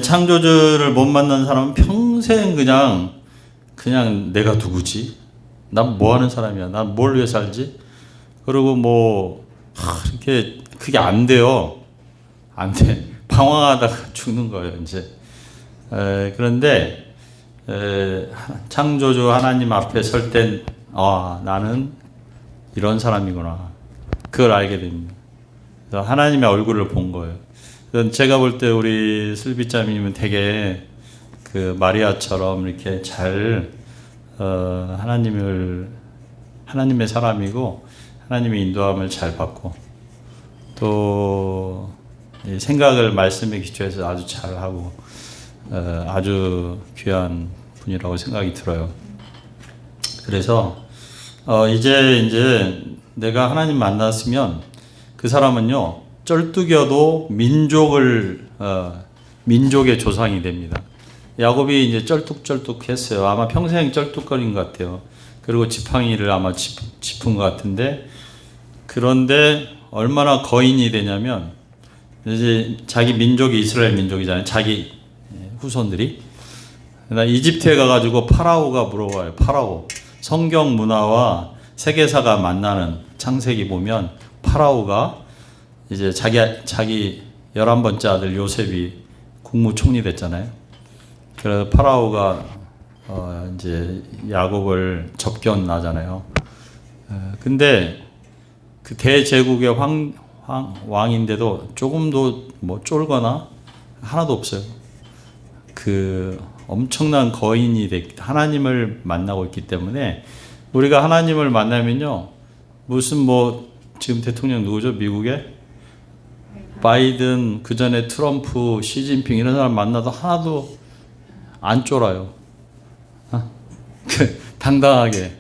창조주를 못 만난 사람은 평생 그냥 내가 누구지? 난 뭐 하는 사람이야? 난 뭘 위해 살지? 그리고 뭐 이렇게 그게 안 돼요. 안 돼. 방황하다가 죽는 거예요, 이제. 그런데 창조주 하나님 앞에 설 땐 나는 이런 사람이구나. 그걸 알게 됩니다. 그래서 하나님의 얼굴을 본 거예요. 제가 볼 때 우리 슬비자매님은 되게 그 마리아처럼 이렇게 잘 하나님의 사람이고 하나님의 인도함을 잘 받고 또 생각을 말씀에 기초해서 아주 잘하고 아주 귀한 분이라고 생각이 들어요. 그래서 이제 내가 하나님 만났으면 그 사람은요 쩔뚝여도 민족의 조상이 됩니다. 야곱이 이제 쩔뚝쩔뚝했어요. 아마 평생 쩔뚝거린 것 같아요. 그리고 지팡이를 아마 짚은 것 같은데 그런데 얼마나 거인이 되냐면 이제 자기 민족이 이스라엘 민족이잖아요. 자기 후손들이. 이집트에 가가지고 파라오가 물어봐요. 파라오. 성경 문화와 세계사가 만나는 창세기 보면 파라오가 이제 자기 11번째 아들 요셉이 국무총리 됐잖아요. 그래서 파라오가 이제 야곱을 접견하잖아요. 근데 그 대제국의 왕인데도 조금도 뭐 쫄거나 하나도 없어요. 그 엄청난 거인이 하나님을 만나고 있기 때문에 우리가 하나님을 만나면요 무슨 뭐 지금 대통령 누구죠? 미국의 바이든 그 전에 트럼프, 시진핑 이런 사람 만나도 하나도 안 쫄아요. 당당하게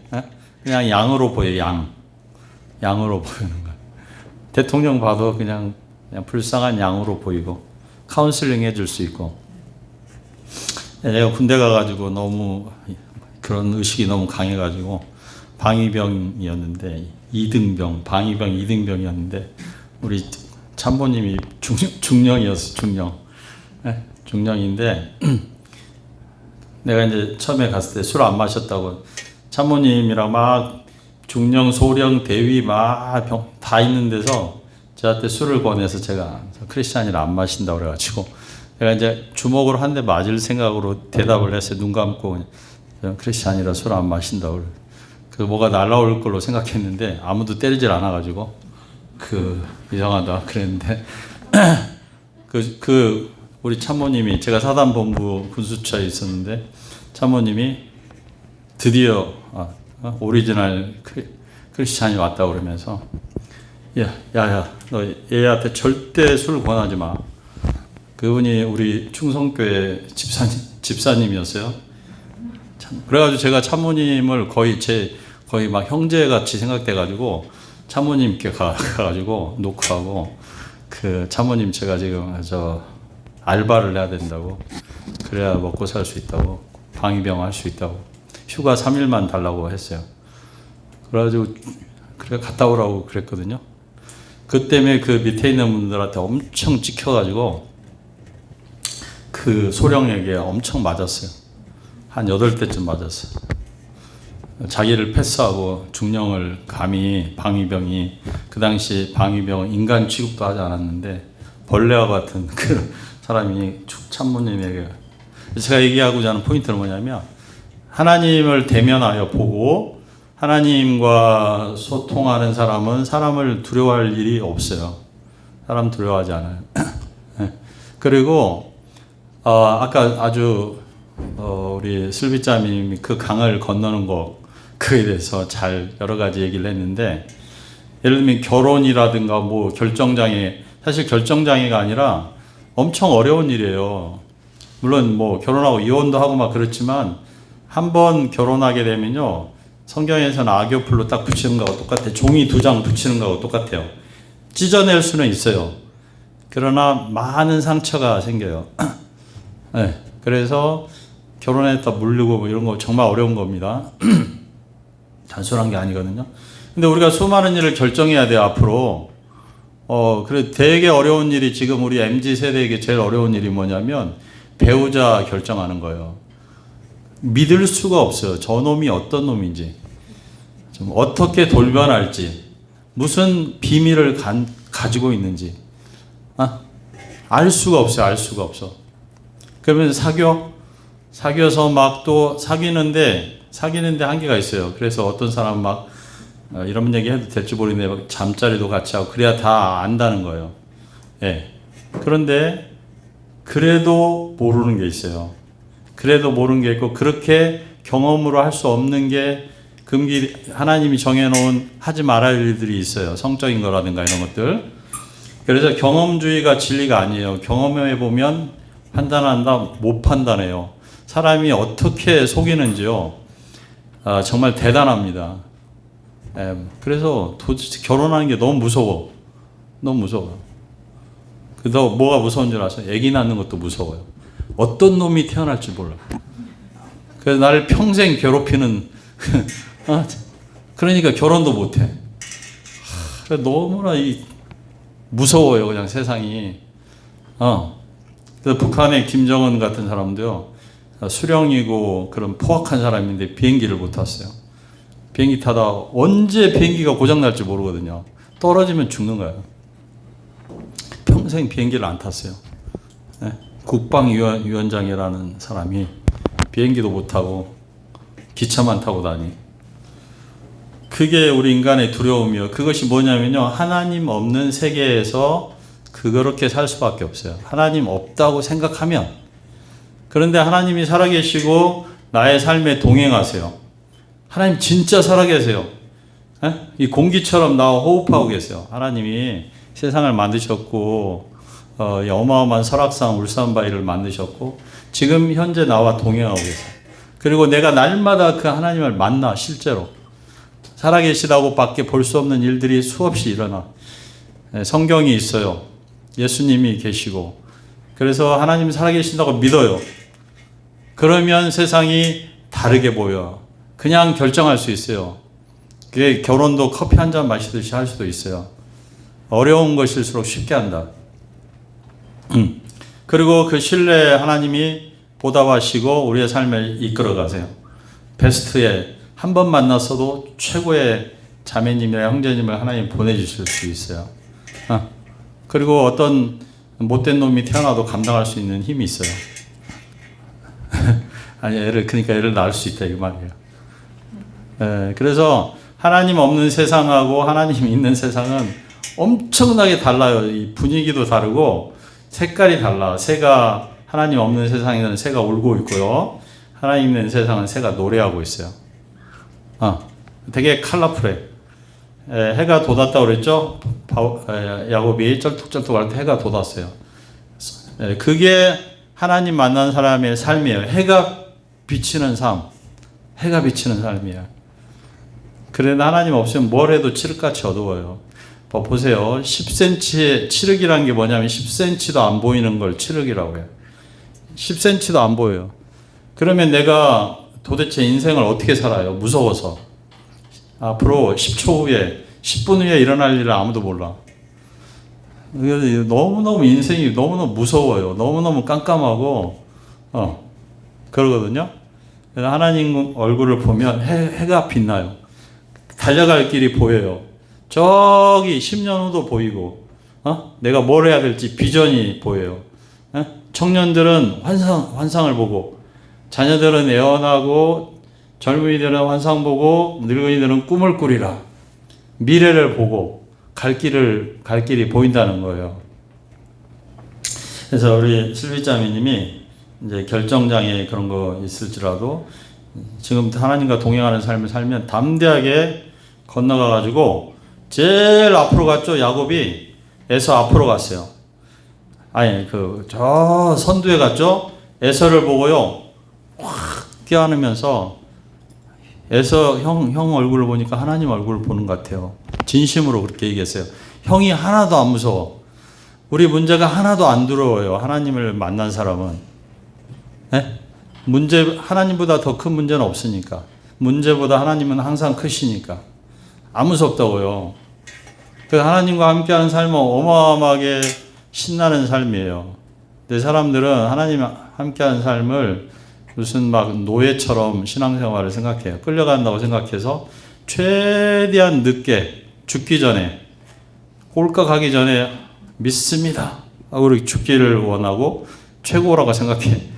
그냥 양으로 보여. 양으로 보이는 거예요. 대통령 봐도 그냥 불쌍한 양으로 보이고 카운슬링 해줄 수 있고. 내가 군대 가가지고 너무 그런 의식이 너무 강해가지고 방위병이었는데 방위병 2등병이었는데 우리 참모님이 중령이었어. 중령인데 내가 이제 처음에 갔을 때 술 안 마셨다고 참모님이랑 막 중령, 소령, 대위 막 다 있는 데서 저한테 술을 권해서 제가 크리스찬이라 안 마신다고 그래가지고 내가 이제 주먹으로 한 대 맞을 생각으로 대답을 했어요. 눈 감고 크리스찬이라 술 안 마신다고. 그 뭐가 날라올 걸로 생각했는데 아무도 때리질 않아가지고 이상하다 그랬는데 우리 참모님이 제가 사단본부 군수처에 있었는데 참모님이 드디어 오리지널 크리스찬이 왔다 그러면서 야야 너 얘한테 절대 술 권하지 마. 그분이 우리 충성교회 집사님이었어요. 그래가지고 제가 참모님을 거의 막 형제같이 생각돼가지고 참모님께 가가지고 노크하고 그 참모님 제가 지금 알바를 해야 된다고 그래야 먹고 살 수 있다고 방위병 할 수 있다고 휴가 3일만 달라고 했어요. 그래가지고 그래 갔다 오라고 그랬거든요. 그 때문에 그 밑에 있는 분들한테 엄청 찍혀가지고 그 소령에게 엄청 맞았어요. 한 8대쯤 맞았어요. 자기를 패스하고 중령을 감히 방위병이 그 당시 방위병 인간 취급도 하지 않았는데 벌레와 같은 그 사람이 참모님에게 제가 얘기하고자 하는 포인트는 뭐냐면 하나님을 대면하여 보고 하나님과 소통하는 사람은 사람을 두려워할 일이 없어요. 사람 두려워하지 않아요. 그리고 아까 아주 우리 슬비자님이 그 강을 건너는 거 그에 대해서 잘 여러 가지 얘기를 했는데 예를 들면 결혼이라든가 뭐 결정장애 사실 결정장애가 아니라 엄청 어려운 일이에요. 물론 뭐 결혼하고 이혼도 하고 막 그렇지만 한번 결혼하게 되면요 성경에서는 악교풀로 딱 붙이는 거하고 똑같아요. 종이 2장 붙이는 거하고 똑같아요. 찢어낼 수는 있어요. 그러나 많은 상처가 생겨요. 네, 그래서 결혼했다 물리고 뭐 이런 거 정말 어려운 겁니다. 단순한 게 아니거든요. 근데 우리가 수많은 일을 결정해야 돼요, 앞으로. 그래 되게 어려운 일이 지금 우리 MZ 세대에게 제일 어려운 일이 뭐냐면 배우자 결정하는 거예요. 믿을 수가 없어요. 저 놈이 어떤 놈인지, 좀 어떻게 돌변할지, 무슨 비밀을 가지고 있는지, 알 수가 없어요. 알 수가 없어. 그러면 사귀어서 막 또 사귀는데 한계가 있어요. 그래서 어떤 사람 막 이런 얘기 해도 될지 모르겠는데 잠자리도 같이 하고 그래야 다 안다는 거예요. 예. 그런데 그래도 모르는 게 있어요. 그래도 모르는 게 있고 그렇게 경험으로 할 수 없는 게 금기 하나님이 정해놓은 하지 말아야 할 일들이 있어요. 성적인 거라든가 이런 것들. 그래서 경험주의가 진리가 아니에요. 경험해 보면 판단한다, 못 판단해요. 사람이 어떻게 속이는지요. 정말 대단합니다. 그래서 도대체 결혼하는 게 너무 무서워. 너무 무서워요. 그래서 뭐가 무서운 줄 아세요? 애기 낳는 것도 무서워요. 어떤 놈이 태어날지 몰라. 그래서 나를 평생 괴롭히는 그러니까 결혼도 못해. 너무나 무서워요. 그냥 세상이. 그래서 북한의 김정은 같은 사람도요. 수령이고 그런 포악한 사람인데 비행기를 못 탔어요. 비행기 타다 언제 비행기가 고장날지 모르거든요. 떨어지면 죽는 거예요. 평생 비행기를 안 탔어요. 네? 국방위원장이라는 사람이 비행기도 못 타고 기차만 타고 다니. 그게 우리 인간의 두려움이요. 그것이 뭐냐면요. 하나님 없는 세계에서 그렇게 살 수밖에 없어요. 하나님 없다고 생각하면. 그런데 하나님이 살아계시고 나의 삶에 동행하세요. 하나님 진짜 살아계세요. 이 공기처럼 나와 호흡하고 계세요. 하나님이 세상을 만드셨고 어마어마한 설악산 울산바위를 만드셨고 지금 현재 나와 동행하고 계세요. 그리고 내가 날마다 그 하나님을 만나 실제로 살아계시다고 밖에 볼 수 없는 일들이 수없이 일어나. 성경이 있어요. 예수님이 계시고 그래서 하나님이 살아계신다고 믿어요. 그러면 세상이 다르게 보여. 그냥 결정할 수 있어요. 그게 결혼도 커피 한 잔 마시듯이 할 수도 있어요. 어려운 것일수록 쉽게 한다. 그리고 그 신뢰 하나님이 보답하시고 우리의 삶을 이끌어 가세요. 베스트에 한 번 만났어도 최고의 자매님이나 형제님을 하나님 보내주실 수 있어요. 그리고 어떤 못된 놈이 태어나도 감당할 수 있는 힘이 있어요. 아니 그러니까 애를 낳을 수 있다 이 말이에요. 그래서 하나님 없는 세상하고 하나님 있는 세상은 엄청나게 달라요. 이 분위기도 다르고 색깔이 달라. 새가 하나님 없는 세상에는 새가 울고 있고요. 하나님 있는 세상은 새가 노래하고 있어요. 되게 컬러풀해. 해가 돋았다고 그랬죠? 야곱이 쩔뚝쩔뚝 할 때 해가 돋았어요. 그게 하나님 만난 사람의 삶이에요. 해가 비치는 삶. 해가 비치는 삶이에요. 그런데 하나님 없으면 뭘 해도 칠흑같이 어두워요. 보세요. 10cm의 칠흑이라는 게 뭐냐면 10cm도 안 보이는 걸 칠흑이라고 해요. 10cm도 안 보여요. 그러면 내가 도대체 인생을 어떻게 살아요? 무서워서. 앞으로 10초 후에 10분 후에 일어날 일을 아무도 몰라. 너무너무 인생이 너무너무 무서워요. 너무너무 깜깜하고 그러거든요. 하나님 얼굴을 보면 해가 빛나요. 달려갈 길이 보여요. 저기 10년 후도 보이고 내가 뭘 해야 될지 비전이 보여요. 청년들은 환상을 보고, 자녀들은 애원하고, 젊은이들은 환상 보고, 늙은이들은 꿈을 꾸리라. 미래를 보고 갈 길이 보인다는 거예요. 그래서 우리 슬비자매님이 이제 결정장애 그런 거 있을지라도 지금 하나님과 동행하는 삶을 살면 담대하게 건너가 가지고 제일 앞으로 갔죠. 야곱이 에서 앞으로 갔어요. 아니 저 선두에 갔죠. 에서를 보고요 확 뛰어안으면서 에서 형 얼굴을 보니까 하나님 얼굴을 보는 것 같아요. 진심으로 그렇게 얘기했어요. 형이 하나도 안 무서워. 우리 문제가 하나도 안 두려워요. 하나님을 만난 사람은. 네? 하나님보다 더 큰 문제는 없으니까. 문제보다 하나님은 항상 크시니까. 안 무섭다고요. 그 하나님과 함께하는 삶은 어마어마하게 신나는 삶이에요. 근데 사람들은 하나님 함께하는 삶을 무슨 막 노예처럼 신앙생활을 생각해요. 끌려간다고 생각해서 최대한 늦게 죽기 전에 꼴까 가기 전에 믿습니다 하고 그렇게 죽기를 원하고 최고라고 생각해.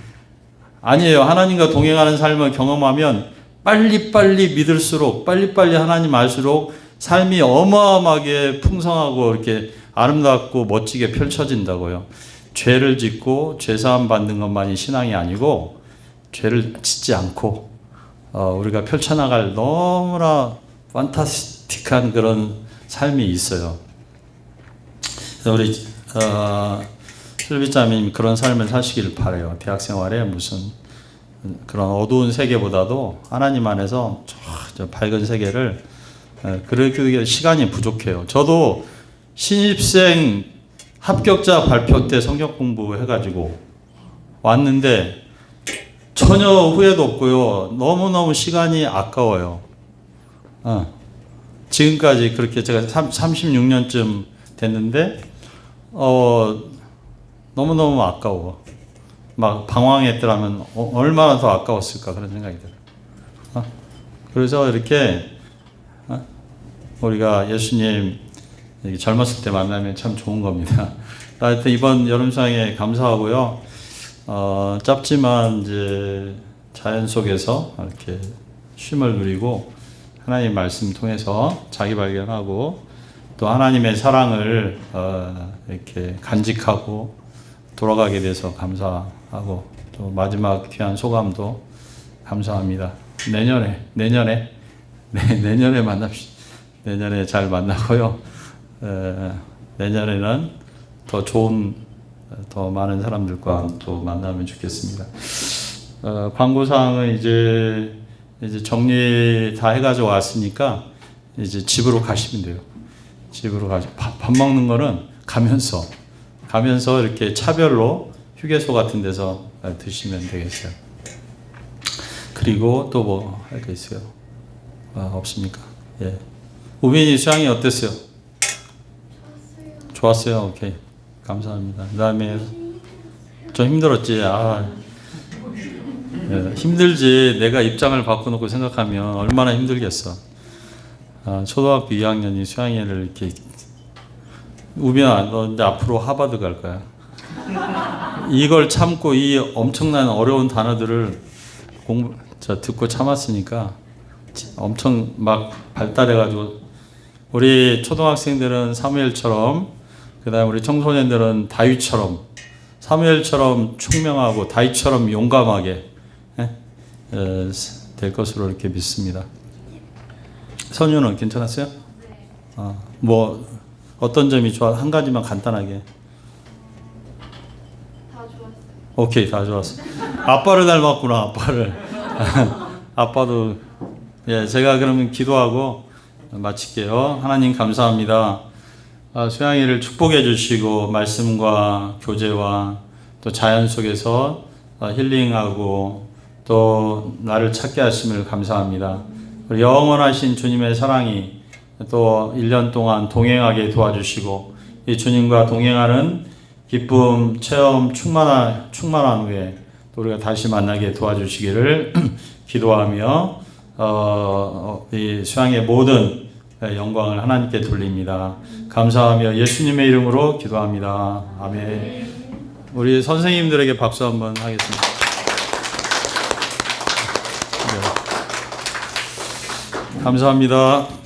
아니에요. 하나님과 동행하는 삶을 경험하면 빨리빨리 믿을수록 빨리빨리 하나님 알수록 삶이 어마어마하게 풍성하고 이렇게 아름답고 멋지게 펼쳐진다고요. 죄를 짓고 죄사함 받는 것만이 신앙이 아니고 죄를 짓지 않고 우리가 펼쳐나갈 너무나 판타스틱한 그런 삶이 있어요. 그래서 우리 슬비자매님 그런 삶을 사시길 바라요. 대학생활에 무슨 그런 어두운 세계보다도 하나님 안에서 저 밝은 세계를 그렇게 시간이 부족해요. 저도 신입생 합격자 발표 때 성경 공부해가지고 왔는데 전혀 후회도 없고요. 너무너무 시간이 아까워요. 지금까지 그렇게 제가 36년쯤 됐는데 너무너무 아까워. 막 방황했더라면 얼마나 더 아까웠을까 그런 생각이 들어요. 그래서 이렇게 우리가 예수님 젊었을 때 만나면 참 좋은 겁니다. 하여튼 이번 여름수양에 감사하고요. 짧지만 이제 자연 속에서 이렇게 쉼을 누리고 하나님 말씀 통해서 자기 발견하고 또 하나님의 사랑을 이렇게 간직하고 돌아가게 돼서 감사하고 또 마지막 귀한 소감도 감사합니다. 내년에 만납시다. 내년에 잘 만나고요. 내년에는 더 좋은 더 많은 사람들과 또 만나면 좋겠습니다. 광고사항은 이제 정리 다 해가지고 왔으니까 이제 집으로 가시면 돼요. 집으로 밥 먹는 거는 가면서 이렇게 차별로 휴게소 같은 데서 드시면 되겠어요. 그리고 또 뭐 할 게 있어요? 없습니까? 예. 우빈이 수양이 어땠어요? 좋았어요. 오케이. 감사합니다. 그 다음에 좀 힘들었지. 힘들지. 내가 입장을 바꿔놓고 생각하면 얼마나 힘들겠어. 초등학교 2학년이 수양이를 이렇게 우빈아 너 이제 앞으로 하버드 갈 거야. 이걸 참고 이 엄청난 어려운 단어들을 듣고 참았으니까 엄청 막 발달해가지고 우리 초등학생들은 사무엘처럼 그 다음에 우리 청소년들은 다윗처럼 사무엘처럼 총명하고 다윗처럼 용감하게 될 것으로 이렇게 믿습니다. 선유는 괜찮았어요? 뭐 어떤 점이 좋아? 한 가지만 간단하게. 다 좋았어요. 오케이, 다 좋았어. 아빠를 닮았구나, 아빠를. 아빠도. 예, 제가 그러면 기도하고 마칠게요. 하나님 감사합니다. 수양이를 축복해 주시고 말씀과 교제와 또 자연 속에서 힐링하고 또 나를 찾게 하심을 감사합니다. 우리 영원하신 주님의 사랑이 또 1년 동안 동행하게 도와주시고 이 주님과 동행하는 기쁨, 체험, 충만한 후에 또 우리가 다시 만나게 도와주시기를 기도하며 이 수양의 모든 영광을 하나님께 돌립니다. 감사하며 예수님의 이름으로 기도합니다. 아멘. 우리 선생님들에게 박수 한번 하겠습니다. 네. 감사합니다.